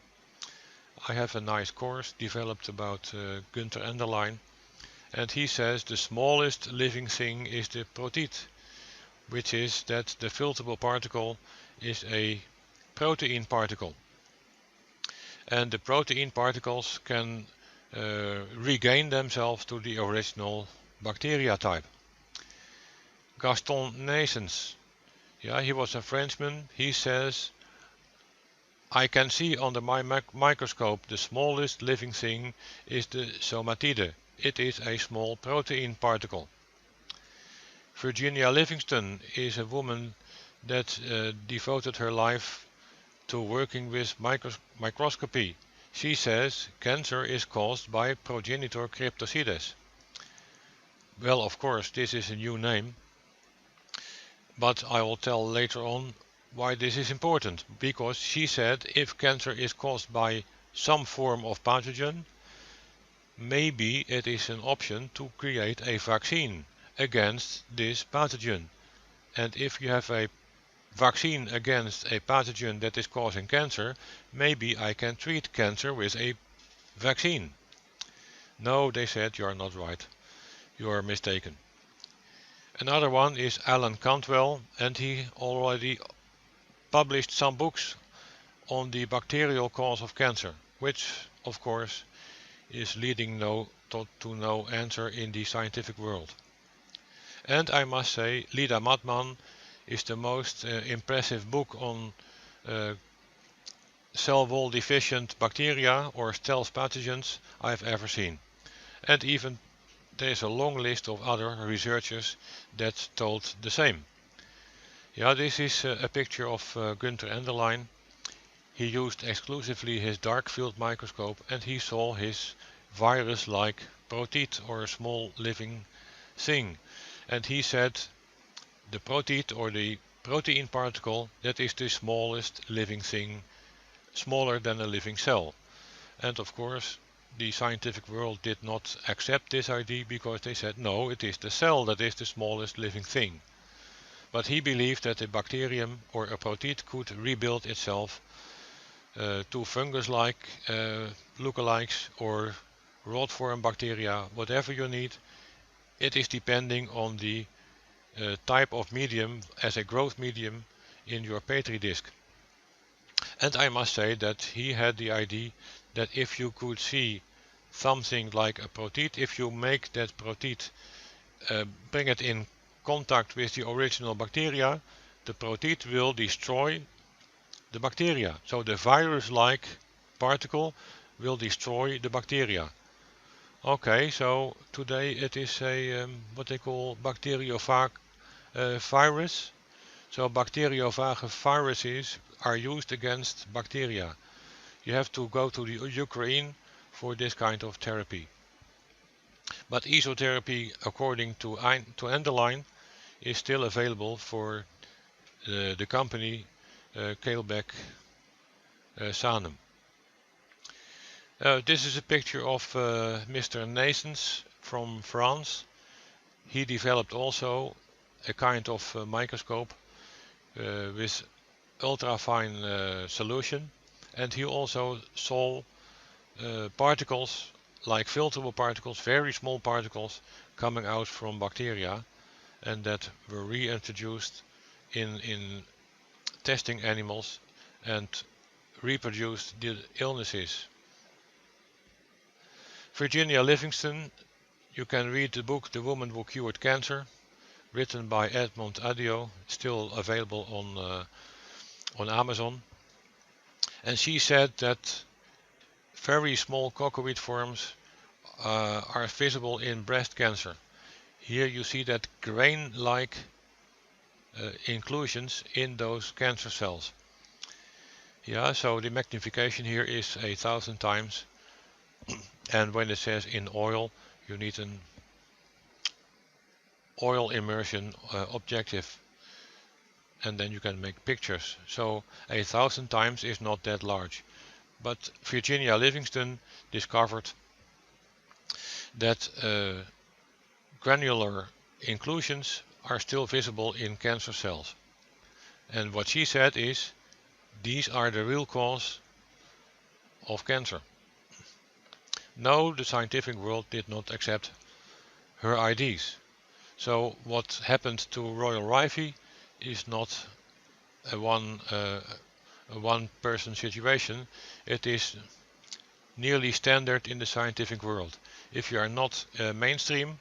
I have a nice course developed about Gunther Enderlein, and he says the smallest living thing is the protid, which is that the filterable particle is a protein particle. And the protein particles can regain themselves to the original bacteria type. Gaston Naessens, yeah, he was a Frenchman. He says, I can see under my microscope the smallest living thing is the somatide. It is a small protein particle. Virginia Livingston is a woman that devoted her life to working with microscopy. She says cancer is caused by progenitor cryptocides. Well, of course, this is a new name, but I will tell later on why this is important, because she said if cancer is caused by some form of pathogen, maybe it is an option to create a vaccine against this pathogen. And if you have a vaccine against a pathogen that is causing cancer, maybe I can treat cancer with a vaccine. No, they said, you are not right. You are mistaken. Another one is Alan Cantwell, and he already published some books on the bacterial cause of cancer, which of course is leading to no answer in the scientific world. And I must say, Lida Matman is the most impressive book on cell wall deficient bacteria or stealth pathogens I've ever seen. And even there's a long list of other researchers that told the same. Yeah, this is a picture of Gunther Enderlein. He used exclusively his dark field microscope and he saw his virus-like protid or small living thing. And he said the protid or the protein particle, that is the smallest living thing, smaller than a living cell. And of course the scientific world did not accept this idea because they said no, it is the cell that is the smallest living thing. But he believed that a bacterium or a protid could rebuild itself to fungus-like lookalikes or rod-form bacteria, whatever you need. It is depending on the type of medium as a growth medium in your petri disk. And I must say that he had the idea that if you could see something like a protid, if you make that protid, bring it in contact with the original bacteria, the protid will destroy the bacteria. So the virus-like particle will destroy the bacteria. Okay, so today it is a what they call bacteriophage virus. So bacteriophage viruses are used against bacteria. You have to go to the Ukraine for this kind of therapy. But isotherapy, according to Endeline, is still available for the company Keelbeck Sanem. This is a picture of Mr. Naessens from France. He developed also a kind of microscope with ultrafine solution, and he also saw particles like filterable particles, very small particles coming out from bacteria, and that were reintroduced in testing animals and reproduced the illnesses. Virginia Livingston, you can read the book The Woman Who Cured Cancer, written by Edmond Adio, still available on Amazon. And she said that very small cocoid forms are visible in breast cancer. Here you see that grain-like inclusions in those cancer cells. Yeah, so the magnification here is 1,000 times. And when it says in oil, you need an oil immersion objective, and then you can make pictures. So 1,000 times is not that large. But Virginia Livingston discovered that granular inclusions are still visible in cancer cells. And what she said is, these are the real cause of cancer. No, the scientific world did not accept her ideas. So what happened to Royal Rife is not a one-person situation. It is nearly standard in the scientific world. If you are not mainstream,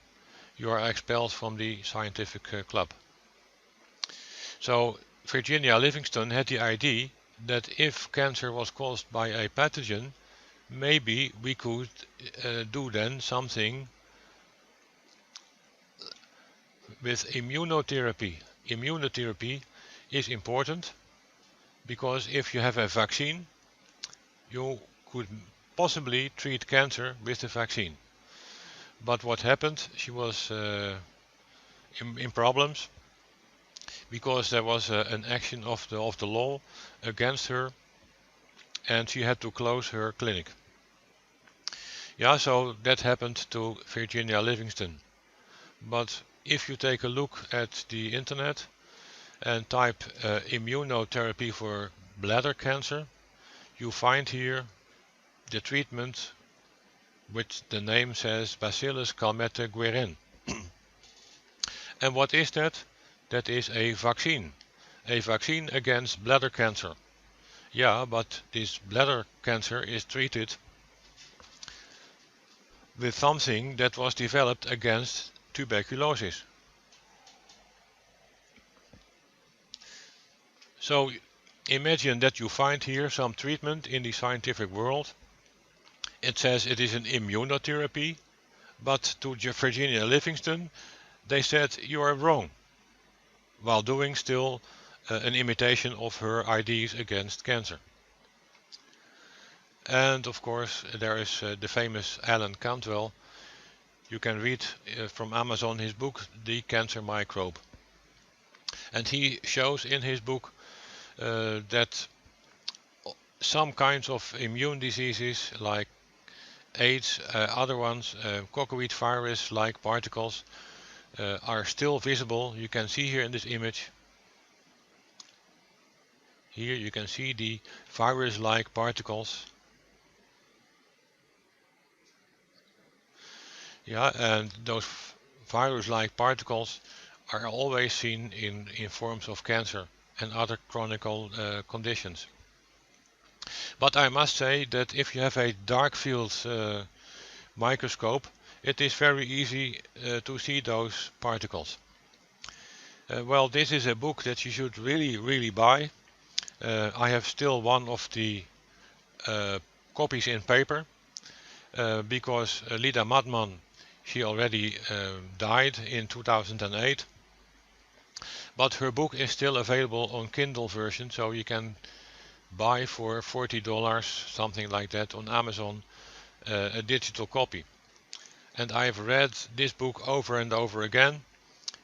you are expelled from the scientific club. So Virginia Livingston had the idea that if cancer was caused by a pathogen, maybe we could do then something with immunotherapy. Immunotherapy is important because if you have a vaccine, you could possibly treat cancer with the vaccine. But what happened? She was in problems because there was an action of the law against her, and she had to close her clinic. Yeah, so that happened to Virginia Livingston. But if you take a look at the internet and type immunotherapy for bladder cancer, you find here the treatment which the name says Bacillus calmette-guerin. And what is that? That is a vaccine against bladder cancer. Yeah, but this bladder cancer is treated with something that was developed against tuberculosis. So imagine that you find here some treatment in the scientific world. It says it is an immunotherapy, but to Virginia Livingston, they said you are wrong, while doing still an imitation of her ideas against cancer. And of course there is the famous Alan Cantwell. You can read from Amazon his book The Cancer Microbe, and he shows in his book that some kinds of immune diseases like AIDS, other ones, cocoid virus like particles are still visible. You can see here in this image. Here you can see the virus-like particles. Yeah, and those virus-like particles are always seen in forms of cancer and other chronic conditions. But I must say that if you have a dark field microscope, it is very easy to see those particles. Well, this is a book that you should really buy. I have still one of the copies in paper because Lida Madman, she already died in 2008, but her book is still available on Kindle version, so you can buy for $40, something like that, on Amazon, a digital copy. And I've read this book over and over again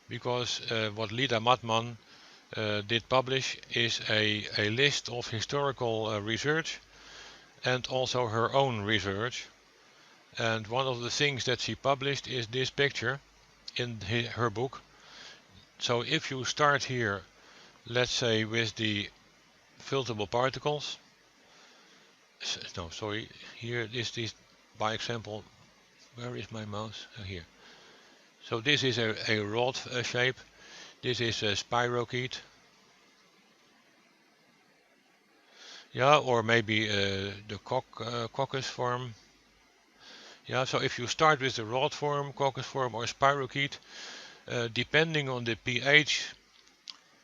because what Lida Madman did publish is a list of historical research and also her own research. And one of the things that she published is this picture in her book. So if you start here, let's say with the filterable particles, no, sorry, here is this, by example, where is my mouse? Here. So this is a rod shape, this is a spirochete, yeah, or maybe the coccus form. Yeah, so if you start with the rod form, coccus form or spirochete, depending on the pH,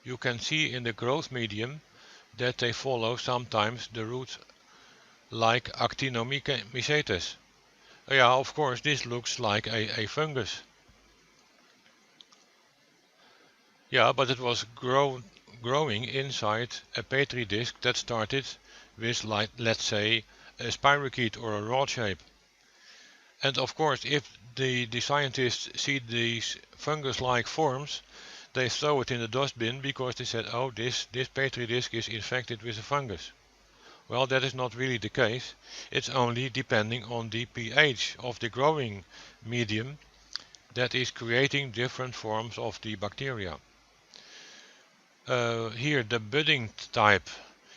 you can see in the growth medium that they follow sometimes the route like Actinomycetes. Yeah, of course, this looks like a fungus. Yeah, but it was growing inside a petri dish that started with, like, let's say, a spirochete or a rod shape. And of course, if the scientists see these fungus-like forms, they throw it in the dustbin because they said, oh, this petri dish is infected with a fungus. Well, that is not really the case. It's only depending on the pH of the growing medium that is creating different forms of the bacteria. Here, the budding type.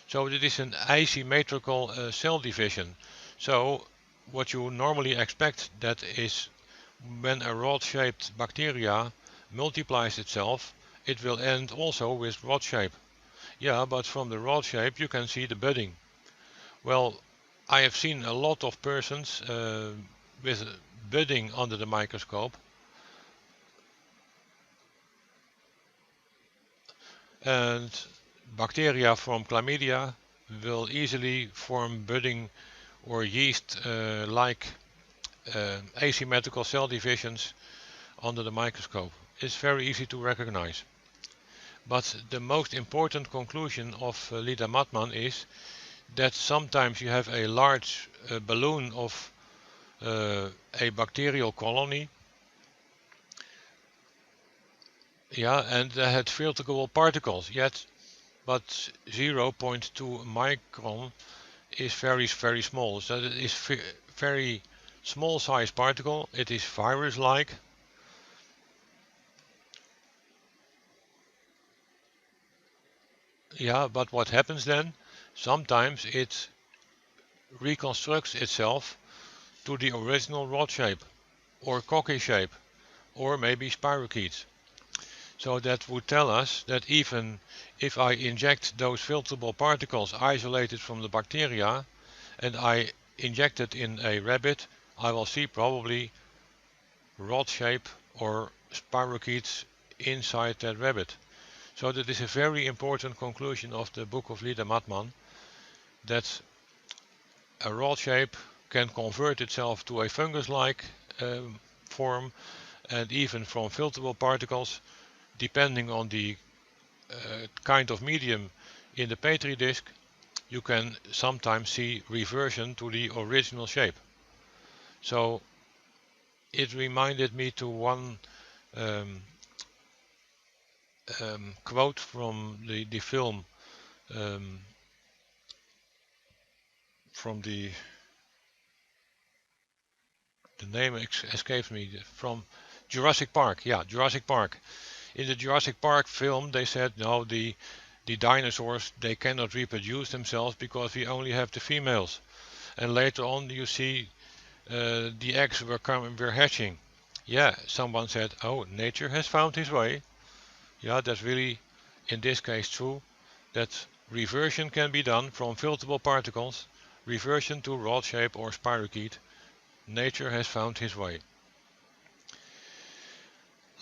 So it is an asymmetrical cell division. So what you normally expect, that is when a rod-shaped bacteria multiplies itself, it will end also with rod shape. Yeah, but from the rod shape you can see the budding. Well, I have seen a lot of persons with budding under the microscope, and bacteria from chlamydia will easily form budding or yeast like asymmetrical cell divisions under the microscope. It's very easy to recognize. But the most important conclusion of Lida Madman is that sometimes you have a large balloon of a bacterial colony, yeah, and they had filterable particles, yet, but 0.2 micron is very, very small. So it is very small size particle. It is virus-like. Yeah, but what happens then? Sometimes it reconstructs itself to the original rod shape, or cocky shape, or maybe spirochetes. So that would tell us that even if I inject those filterable particles isolated from the bacteria, and I inject it in a rabbit, I will see probably rod shape or spirochetes inside that rabbit. So that is a very important conclusion of the book of Lida Madman, that a rod shape can convert itself to a fungus-like form, and even from filterable particles, depending on the kind of medium in the petri dish, you can sometimes see reversion to the original shape. So it reminded me to one quote from the film, from the name escapes me, from Jurassic Park. Yeah, Jurassic Park. In the Jurassic Park film, they said no, the dinosaurs, they cannot reproduce themselves because we only have the females. And later on, you see the eggs were hatching. Yeah, someone said, oh, nature has found his way. Yeah, that's really, in this case, true. That reversion can be done from filterable particles, reversion to rod shape or spirochete. Nature has found his way.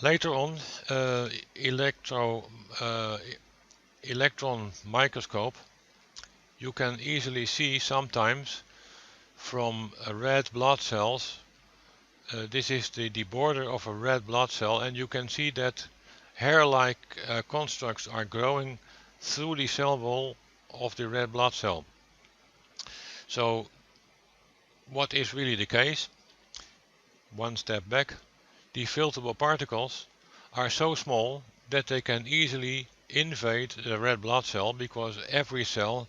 Later on, electron microscope, you can easily see sometimes from red blood cells. This is the border of a red blood cell, and you can see that hair-like constructs are growing through the cell wall of the red blood cell. So what is really the case? One step back. The filterable particles are so small that they can easily invade the red blood cell, because every cell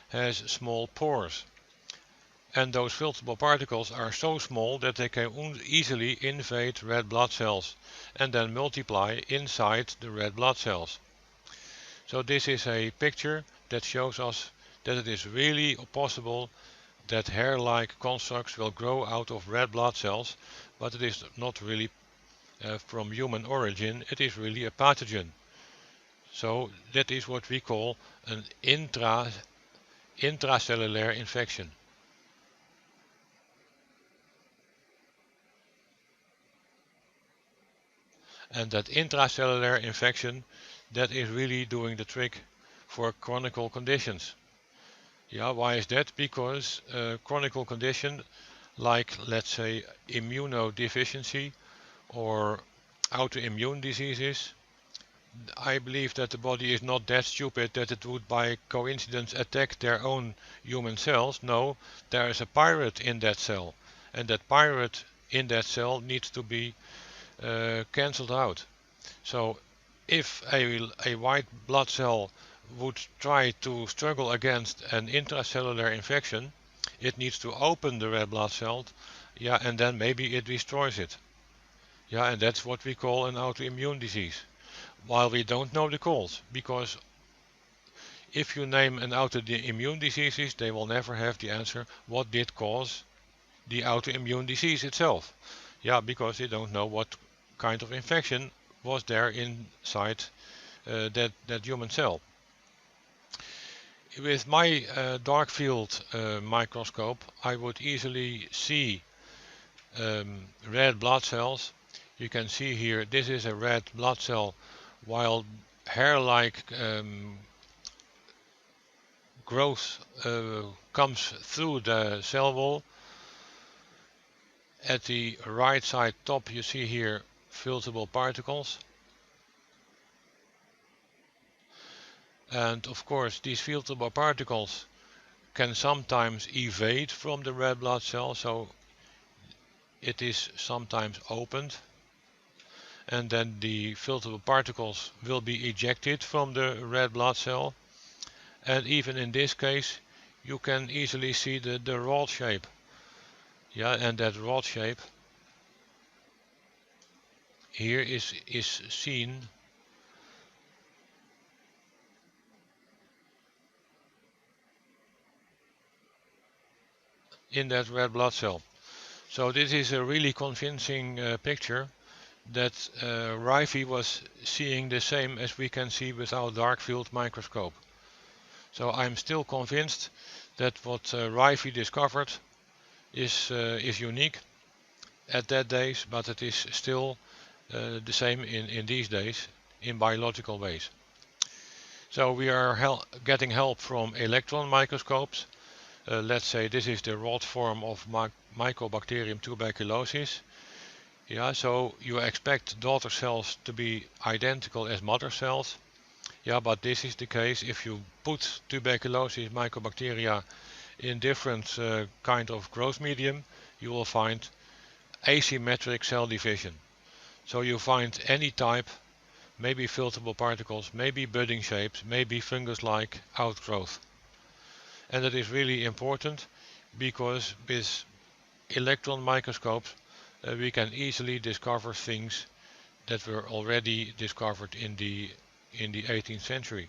has small pores. And those filterable particles are so small that they can easily invade red blood cells and then multiply inside the red blood cells. So this is a picture that shows us that it is really possible that hair-like constructs will grow out of red blood cells, but it is not really from human origin, it is really a pathogen. So that is what we call an intracellular infection. And that intracellular infection, that is really doing the trick for chronic conditions. Yeah, why is that? Because chronic condition like, let's say, immunodeficiency or autoimmune diseases, I believe that the body is not that stupid that it would by coincidence attack their own human cells. No, there is a pirate in that cell, and that pirate in that cell needs to be cancelled out. So if a white blood cell would try to struggle against an intracellular infection, it needs to open the red blood cell, yeah, and then maybe it destroys it. Yeah, and that's what we call an autoimmune disease. While we don't know the cause, because if you name an autoimmune diseases, they will never have the answer what did cause the autoimmune disease itself. Yeah, because they don't know what kind of infection was there inside that human cell. With my dark field microscope, I would easily see red blood cells. You can see here, this is a red blood cell, while hair-like growth comes through the cell wall. At the right side top you see here filterable particles. And of course these filterable particles can sometimes evade from the red blood cell, so it is sometimes opened. And then the filterable particles will be ejected from the red blood cell. And even in this case you can easily see the rod shape. Yeah, and that rod shape here is seen in that red blood cell. So this is a really convincing picture that Rife was seeing the same as we can see with our dark field microscope. So I'm still convinced that what Rife discovered is unique at that days, but it is still the same in these days in biological ways. So we are getting help from electron microscopes. Let's say this is the rod form of Mycobacterium tuberculosis. Yeah, so you expect daughter cells to be identical as mother cells. Yeah, but this is the case if you put tuberculosis mycobacteria in different kind of growth medium, you will find asymmetric cell division. So you find any type, maybe filterable particles, maybe budding shapes, maybe fungus-like outgrowth. And that is really important because with electron microscopes we can easily discover things that were already discovered in the 18th century.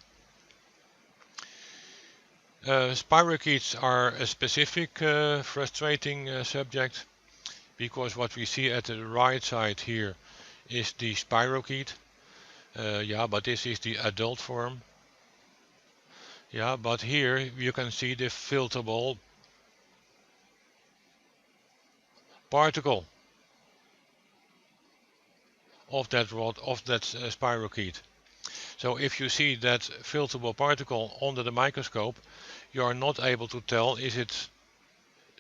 Spirochetes are a specific frustrating subject, because what we see at the right side here is the spirochete. Yeah, but this is the adult form. Yeah, but here you can see the filterable particle of that rod, of that spirochete. So if you see that filterable particle under the microscope, you are not able to tell is it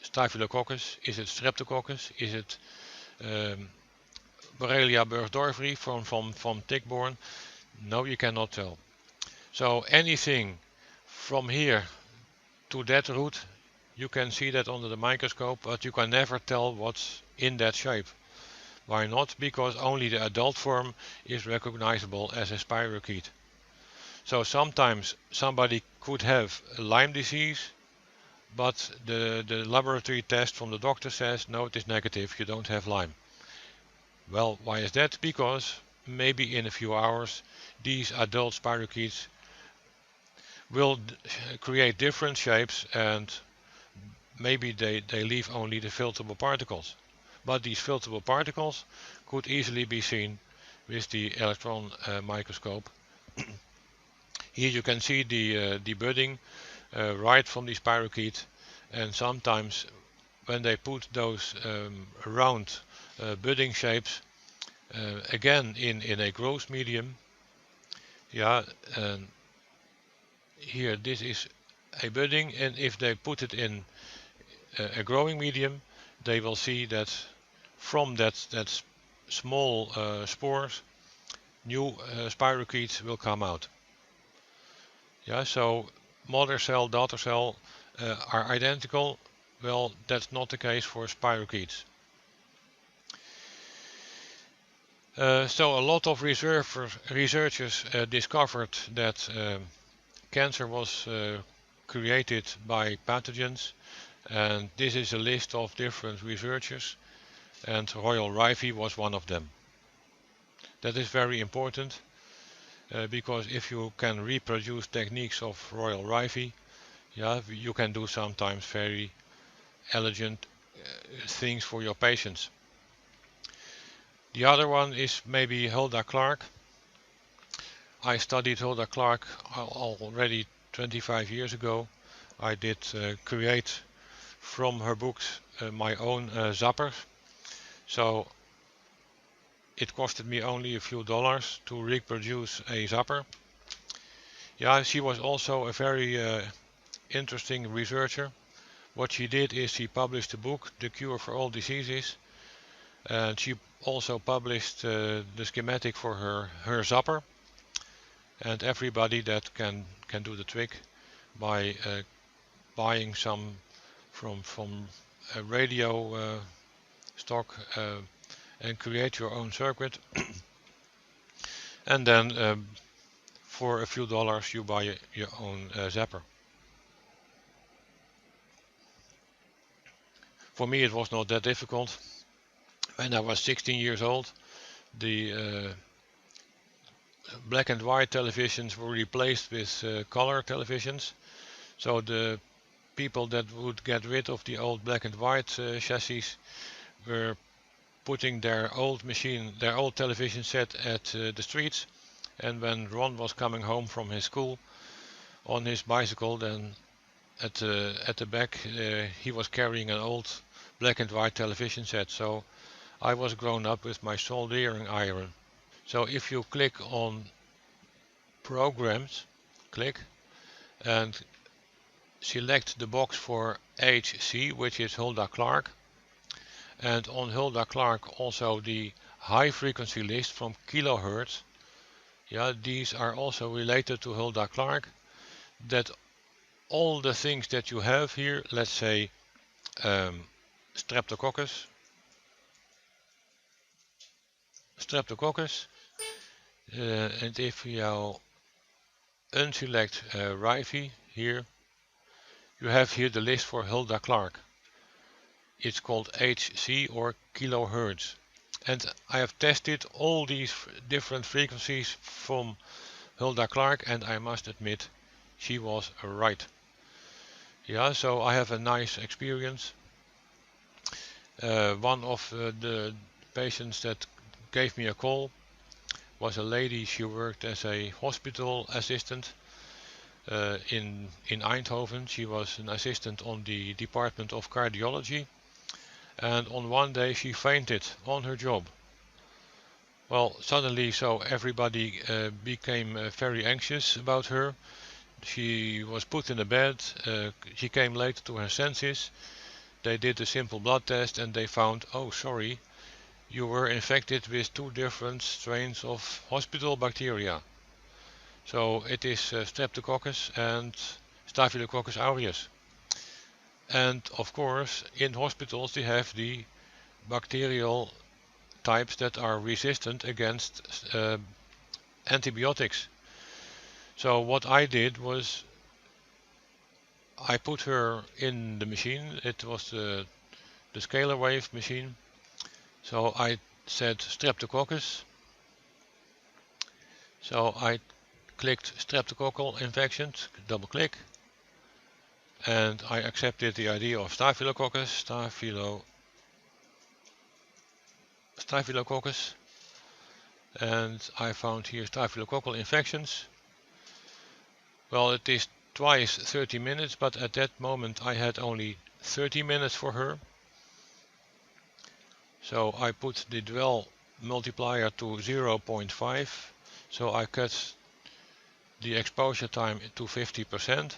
Staphylococcus? Is it Streptococcus? Is it Borrelia burgdorferi from tick-borne? No, you cannot tell. So anything from here to that root, you can see that under the microscope, but you can never tell what's in that shape. Why not? Because only the adult form is recognizable as a spirochete. So sometimes somebody could have Lyme disease, but the laboratory test from the doctor says, no, it is negative, you don't have Lyme. Well, why is that? Because maybe in a few hours these adult spirochetes will create different shapes, and maybe they leave only the filterable particles. But these filterable particles could easily be seen with the electron microscope. Here you can see the budding right from the spirochete, and sometimes when they put those round budding shapes again in a growth medium, yeah, here this is a budding, and if they put it in a growing medium, they will see that from that small spores, new spirochetes will come out. Yeah, so mother cell, daughter cell are identical. Well, that's not the case for spirochetes. So a lot of researchers discovered that cancer was created by pathogens, and this is a list of different researchers, and Royal Rife was one of them. That is very important because if you can reproduce techniques of Royal Rife, yeah, you can do sometimes very elegant things for your patients. The other one is maybe Hulda Clark. I studied Hulda Clark already 25 years ago. I did create from her books my own zappers. So it costed me only a few dollars to reproduce a zapper. Yeah, she was also a very interesting researcher. What she did is she published a book, The Cure for All Diseases, and she also published the schematic for her zapper, and everybody that can do the trick by buying some from a radio stock and create your own circuit, and then for a few dollars you buy your own zapper. For me it was not that difficult. When I was 16 years old, the black and white televisions were replaced with color televisions. So the people that would get rid of the old black and white chassis were putting their old television set at the streets. And when Ron was coming home from his school on his bicycle, then at the back he was carrying an old black and white television set. So I was grown up with my soldering iron. So if you click on programs, click and select the box for HC, which is Hulda Clark, and on Hulda Clark also the high frequency list from kilohertz. Yeah, these are also related to Hulda Clark. That all the things that you have here, let's say Streptococcus, and if you unselect Rife here, you have here the list for Hulda Clark. It's called HC or kilohertz. And I have tested all these different frequencies from Hulda Clark, and I must admit she was right. Yeah, so I have a nice experience. One of the patients that gave me a call was a lady. She worked as a hospital assistant in Eindhoven. She was an assistant on the Department of Cardiology, and on one day she fainted on her job. Well, suddenly so everybody became very anxious about her. She was put in a bed, she came late to her senses, they did a simple blood test and they found, oh sorry, you were infected with 2 different strains of hospital bacteria. So it is Streptococcus and Staphylococcus aureus. And of course, in hospitals they have the bacterial types that are resistant against antibiotics. So what I did was I put her in the machine. It was the scalar wave machine. So I said Streptococcus. So I clicked streptococcal infections, double click, and I accepted the ID of Staphylococcus, Staphylococcus, and I found here staphylococcal infections. Well, it is twice 30 minutes, but at that moment I had only 30 minutes for her. So I put the dwell multiplier to 0.5, so I cut the exposure time to 50%.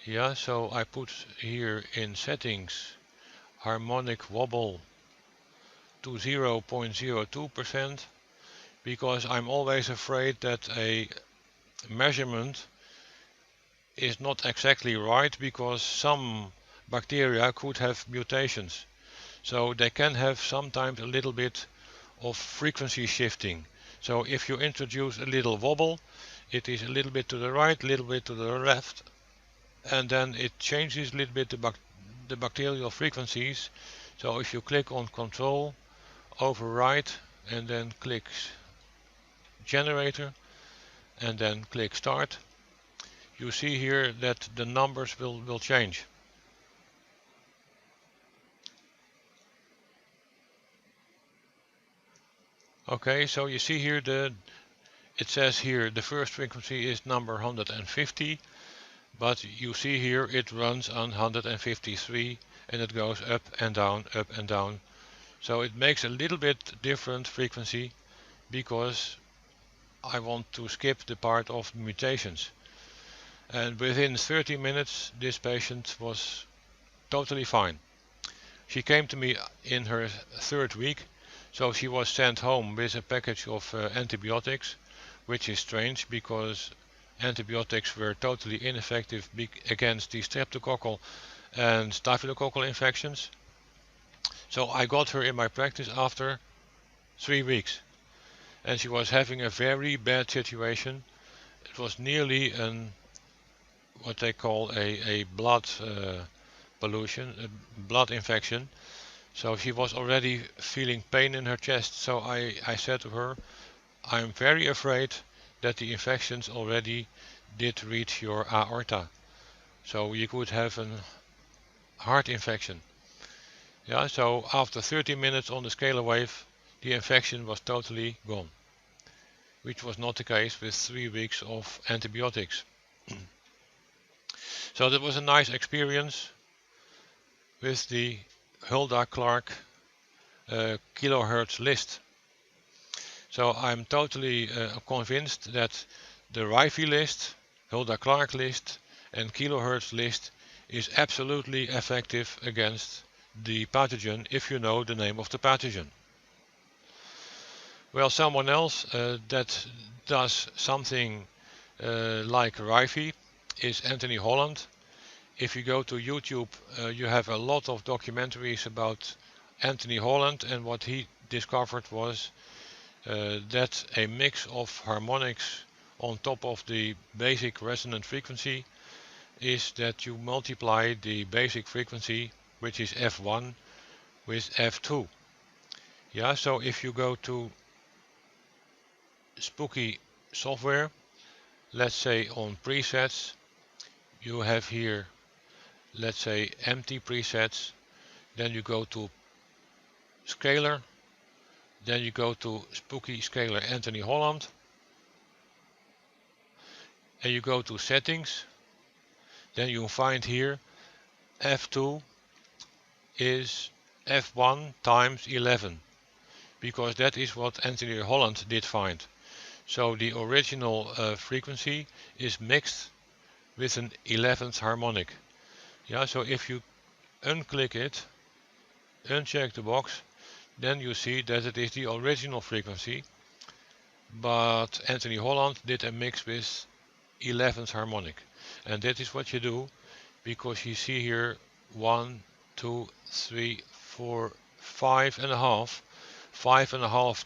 Yeah, so I put here in settings harmonic wobble to 0.02%, because I'm always afraid that a measurement is not exactly right, because some bacteria could have mutations. So they can have sometimes a little bit of frequency shifting. So if you introduce a little wobble, it is a little bit to the right, a little bit to the left, and then it changes a little bit the bacterial frequencies. So if you click on control, override, and then click generator, and then click start, you see here that the numbers will change. Okay, so you see here it says here the first frequency is number 150, but you see here it runs on 153 and it goes up and down, up and down. So it makes a little bit different frequency because I want to skip the part of mutations. And within 30 minutes this patient was totally fine. She came to me in her 3rd week, so she was sent home with a package of antibiotics, which is strange because antibiotics were totally ineffective against the streptococcal and staphylococcal infections. So I got her in my practice after 3 weeks, and she was having a very bad situation. It was nearly what they call a blood pollution, a blood infection. So she was already feeling pain in her chest. So I said to her, I'm very afraid that the infections already did reach your aorta. So you could have a heart infection. Yeah, so after 30 minutes on the scalar wave, the infection was totally gone, which was not the case with 3 weeks of antibiotics. So that was a nice experience with the Hulda Clark kilohertz list. So I'm totally convinced that the Rife list, Hulda Clark list and kilohertz list is absolutely effective against the pathogen if you know the name of the pathogen. Well, someone else that does something like Rife is Anthony Holland. If you go to YouTube, you have a lot of documentaries about Anthony Holland, and what he discovered was that a mix of harmonics on top of the basic resonant frequency is that you multiply the basic frequency, which is F1, with F2. Yeah, so if you go to Spooky software, let's say on presets, you have here, let's say empty presets, then you go to scalar, then you go to Spooky Scalar Anthony Holland, and you go to settings, then you find here F2 is F1 times 11, because that is what Anthony Holland did find. So the original frequency is mixed with an 11th harmonic. Yeah, so if you unclick it, uncheck the box, then you see that it is the original frequency, but Anthony Holland did a mix with 11th harmonic. And that is what you do, because you see here 1, 2, 3, 4, 5.5. 5.5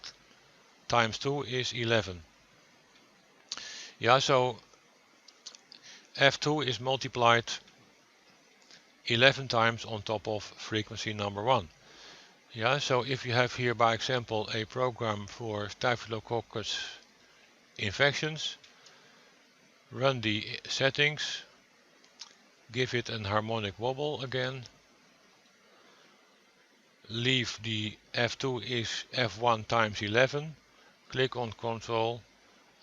times 2 is 11. Yeah, so F2 is multiplied 11 times on top of frequency number 1. Yeah, so if you have here, by example, a program for Staphylococcus infections, run the settings, give it an harmonic wobble again, leave the F2 is F1 times 11, click on Control,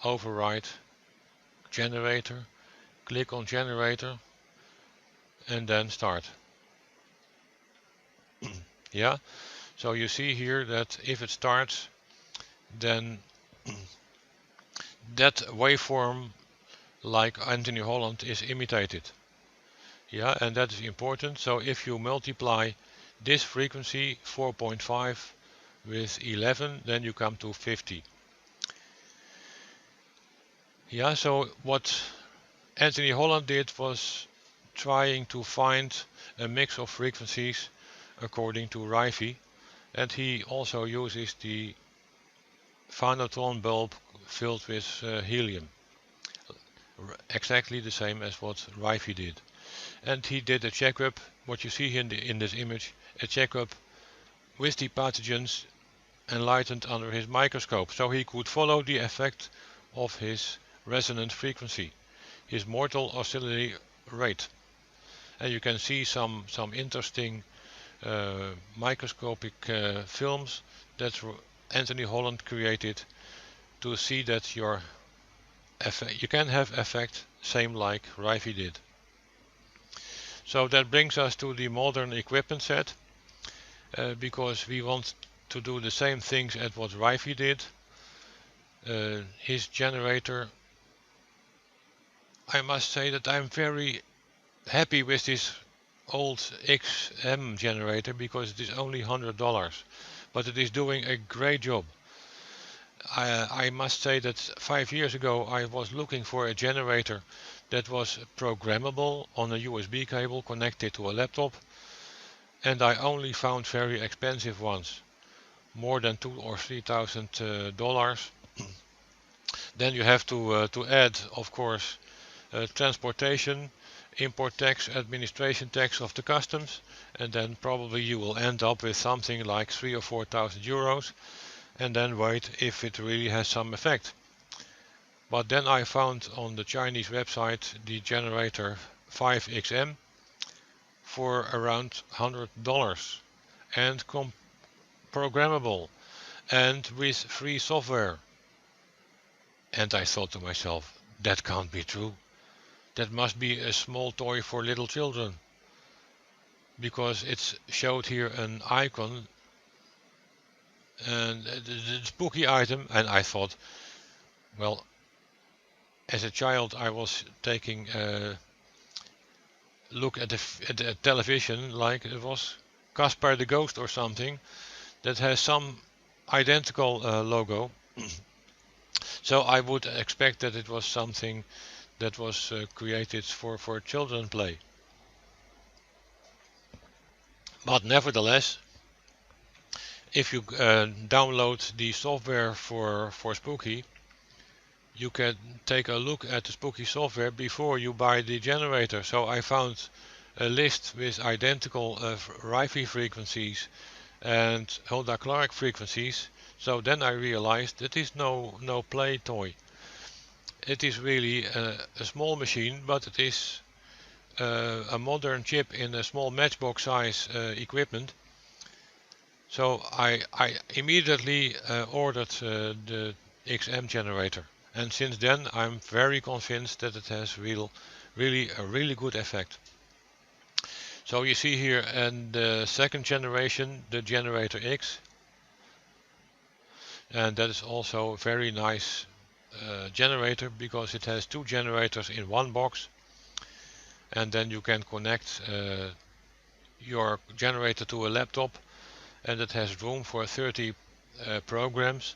override, generator, click on generator, and then start. Yeah, so you see here that if it starts, then that waveform like Anthony Holland is imitated. Yeah, and that is important. So if you multiply this frequency 4.5 with 11, then you come to 50. Yeah, so what Anthony Holland did was trying to find a mix of frequencies according to Rife, and he also uses the Vanatron bulb filled with helium, exactly the same as what Rife did. And he did a checkup, what you see here in this image, a checkup with the pathogens enlightened under his microscope, so he could follow the effect of his resonant frequency, his mortal oscillatory rate. And you can see some interesting microscopic films that Anthony Holland created to see that you can have effect same like Rife did. So that brings us to the modern equipment set, because we want to do the same things as what Rife did. His generator, I must say that I'm very happy with this old XM generator, because it is only $100, but it is doing a great job. I must say that 5 years ago I was looking for a generator that was programmable on a USB cable connected to a laptop, and I only found very expensive ones, more than $2,000 or $3,000. Then you have to add, of course, transportation, import tax, administration tax of the customs, and then probably you will end up with something like 3,000 or 4,000 euros, and then wait if it really has some effect. But then I found on the Chinese website the generator 5XM for around $100 and programmable and with free software. And I thought to myself, that can't be true. That must be a small toy for little children, because it's showed here an icon and the spooky item, and I thought, well, as a child I was taking a look at the television like it was Caspar the Ghost or something that has some identical logo. So I would expect that it was something that was created for children play. But nevertheless, if you download the software for Spooky, you can take a look at the Spooky software before you buy the generator. So I found a list with identical Rife frequencies and Hulda Clark frequencies. So then I realized it is no play toy. It is really a small machine, but it is a modern chip in a small matchbox size equipment. So I immediately ordered the XM generator, and since then I'm very convinced that it has really a really good effect. So you see here in the second generation the generator X, and that is also a very nice generator, because it has two generators in one box, and then you can connect your generator to a laptop, and it has room for 30 programs.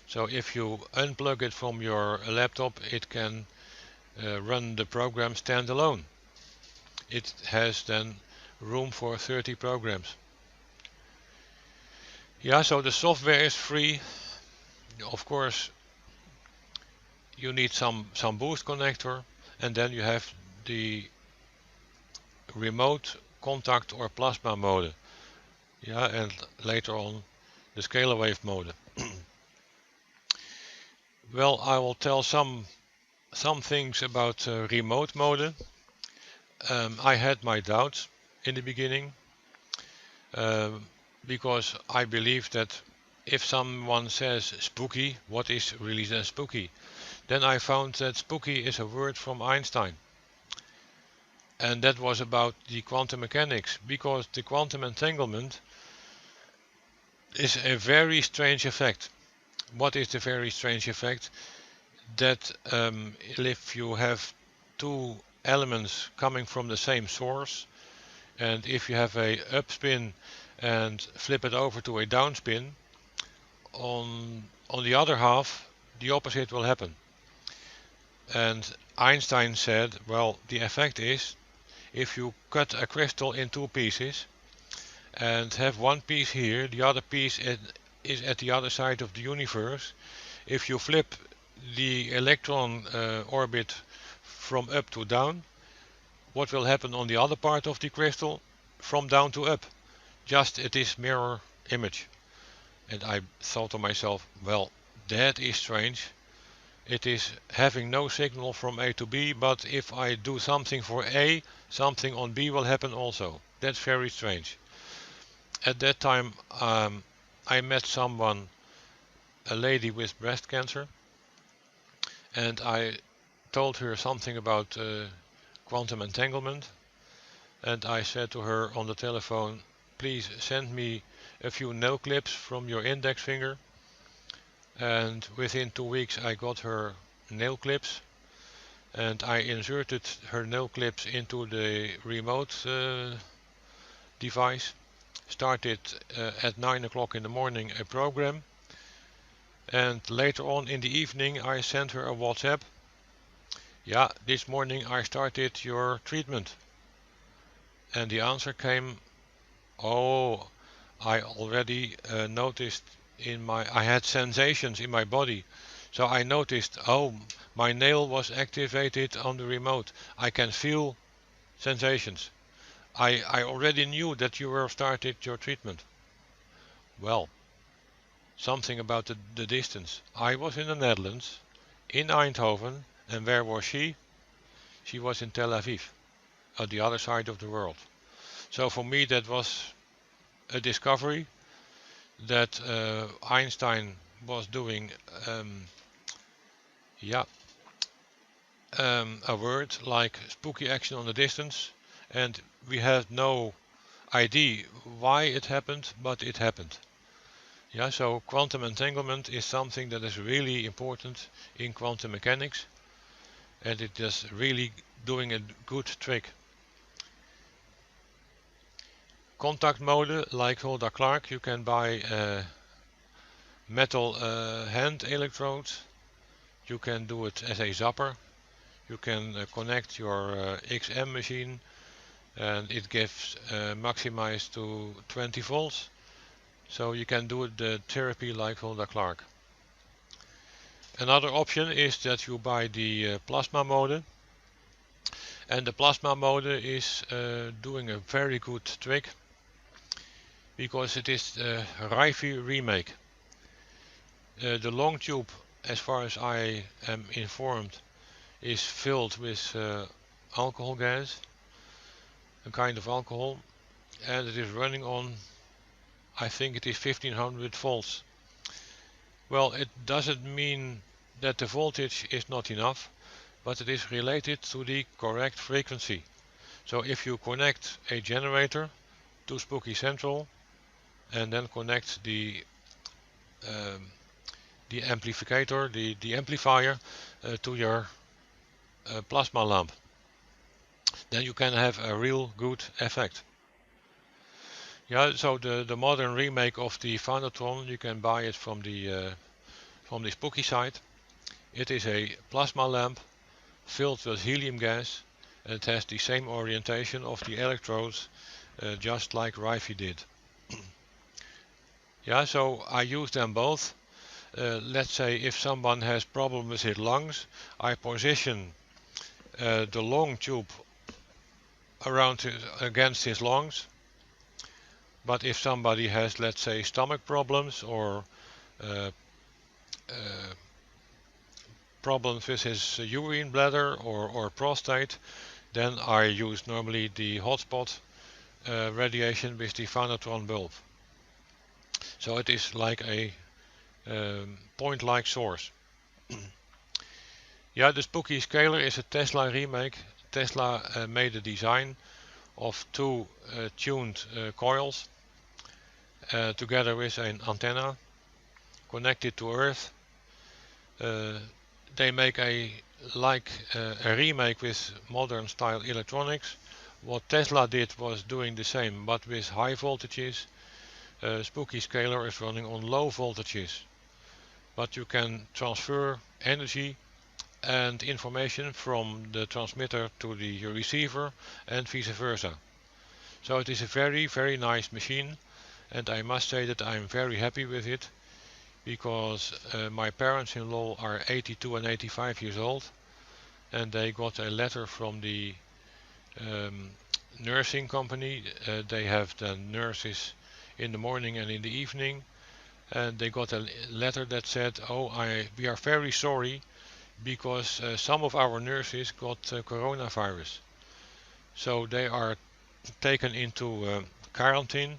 So if you unplug it from your laptop, it can run the program standalone. It has then room for 30 programs. Yeah, so the software is free. Of course, you need some boost connector, and then you have the remote contact or plasma mode. Yeah, and later on the scalar wave mode. Well, I will tell some things about remote mode. I had my doubts in the beginning because I believe that if someone says spooky, what is really then spooky? Then I found that spooky is a word from Einstein. And that was about the quantum mechanics, because the quantum entanglement is a very strange effect. What is the very strange effect? That if you have two elements coming from the same source, and if you have a upspin and flip it over to a downspin, on the other half the opposite will happen. And Einstein said, well, the effect is if you cut a crystal in two pieces and have one piece here, the other piece is at the other side of the universe. If you flip the electron orbit from up to down, what will happen on the other part of the crystal? From down to up. Just it is mirror image. And I thought to myself, well, that is strange. It is having no signal from A to B, but if I do something for A, something on B will happen also. That's very strange. At that time, I met someone, a lady with breast cancer, and I told her something about quantum entanglement, and I said to her on the telephone, please send me a few nail clips from your index finger. And within 2 weeks I got her nail clips, and I inserted her nail clips into the remote device, started at 9 o'clock in the morning a program, and later on in the evening I sent her a WhatsApp. Yeah, this morning I started your treatment. And the answer came, oh, I already noticed I had sensations in my body. So I noticed, oh, my nail was activated on the remote. I can feel sensations. I already knew that you were started your treatment. Well, something about the distance. I was in the Netherlands, in Eindhoven, and where was she? She was in Tel Aviv, at the other side of the world. So for me that was a discovery that Einstein was doing a word like spooky action on the distance, and we had no idea why it happened, but it happened. Yeah, so quantum entanglement is something that is really important in quantum mechanics, and it is really doing a good trick. Contact mode, like Hulda Clark, you can buy metal hand electrodes. You can do it as a zapper. You can connect your XM machine, and it gives maximized to 20 volts. So you can do the therapy like Hulda Clark. Another option is that you buy the plasma mode, and the plasma mode is doing a very good trick because it is the Rife remake. The long tube, as far as I am informed, is filled with alcohol gas, a kind of alcohol, and it is running on, I think it is 1500 volts. Well, it doesn't mean that the voltage is not enough, but it is related to the correct frequency. So if you connect a generator to Spooky Central and then connect the amplifier, the amplifier to your plasma lamp, then you can have a real good effect. Yeah, so the modern remake of the Foundatron, you can buy it from the Spooky site. It is a plasma lamp filled with helium gas, and it has the same orientation of the electrodes, just like Rife did. Yeah, so I use them both. Let's say if someone has problems with his lungs, I position the long tube against his lungs. But if somebody has, let's say, stomach problems or uh, uh, problems with his urine bladder or prostate, then I use normally the hotspot radiation with the Foundatron bulb. So it is like a point-like source. Yeah, the Spooky scaler is a Tesla remake. Tesla made a design of two tuned coils together with an antenna connected to Earth. They make a remake with modern style electronics. What Tesla did was doing the same, but with high voltages. Spooky scaler is running on low voltages, but you can transfer energy and information from the transmitter to the receiver and vice versa. So it is a very nice machine, and I must say that I'm very happy with it, because my parents-in-law are 82 and 85 years old, and they got a letter from the um, nursing company. They have the nurses in the morning and in the evening, and they got a letter that said, "Oh, we are very sorry, because some of our nurses got coronavirus, so they are taken into quarantine,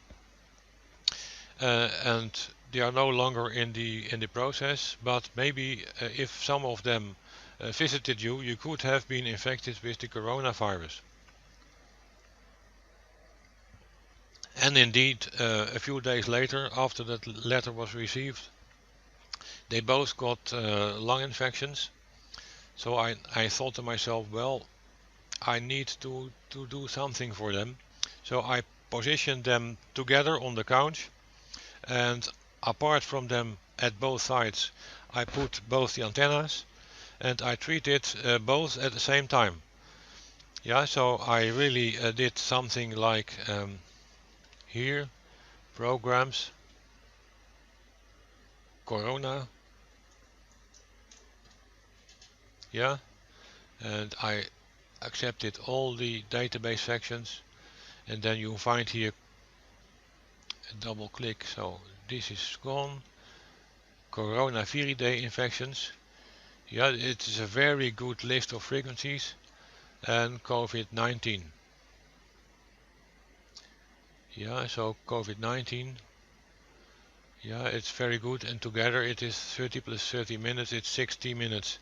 and they are no longer in the process. But maybe if some of them visited you, you could have been infected with the coronavirus." And indeed, a few days later, after that letter was received, they both got lung infections. So I thought to myself, well, I need to do something for them. So I positioned them together on the couch, and apart from them at both sides, I put both the antennas, and I treated both at the same time. Yeah, so I really did something like here, programs, Corona, yeah, and I accepted all the database sections, and then you find here a double click, so this is gone. Coronaviridae infections, yeah, it is a very good list of frequencies, and COVID-19. Yeah, so COVID-19, yeah, it's very good, and together it is 30 plus 30 minutes, it's 60 minutes.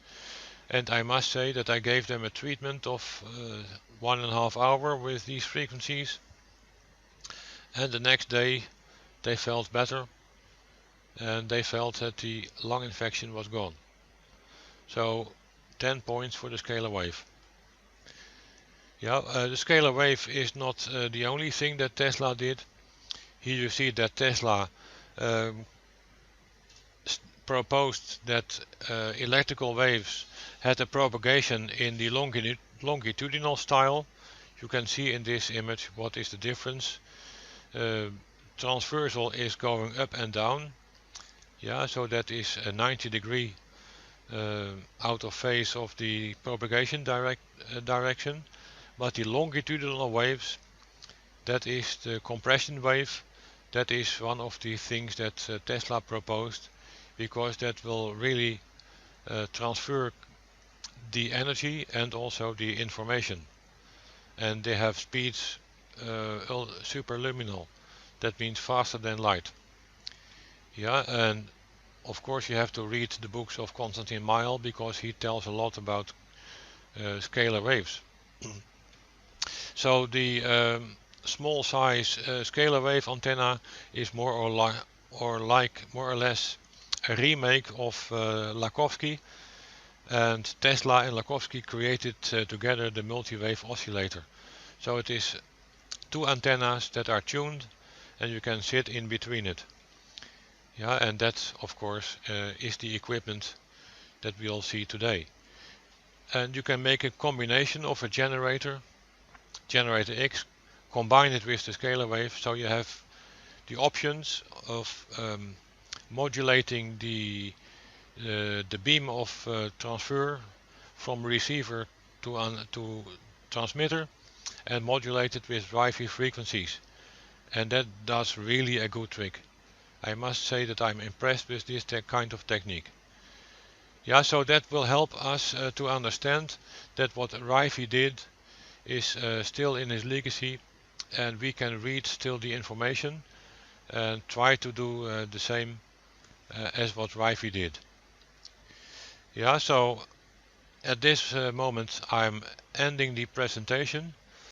And I must say that I gave them a treatment of 1.5 hours with these frequencies, and the next day they felt better, and they felt that the lung infection was gone. So 10 points for the scalar wave. Yeah, the scalar wave is not the only thing that Tesla did. Here you see that Tesla um, proposed that electrical waves had a propagation in the longitudinal style. You can see in this image what is the difference. Uh, Transversal is going up and down. Yeah, so that is a 90-degree out of phase of the propagation direction. But the longitudinal waves, that is the compression wave. That is one of the things that Tesla proposed, because that will really transfer the energy and also the information. And they have speeds superluminal. That means faster than light. Yeah, and of course you have to read the books of Konstantin Mail, because he tells a lot about scalar waves. So the small size scalar wave antenna is more or less a remake of Lakowski, and Tesla and Lakowski created together the multi-wave oscillator. So it is two antennas that are tuned, and you can sit in between it. Yeah, and that of course is the equipment that we all see today. And you can make a combination of a generator X, combine it with the scalar wave, so you have the options of modulating the beam of transfer from receiver to transmitter, and modulate it with Rife frequencies, and that does really a good trick. I must say that I'm impressed with this kind of technique. Yeah, so that will help us to understand that what Rife did is still in his legacy, and we can read still the information and try to do the same as what Rife did. Yeah, so at this moment I'm ending the presentation.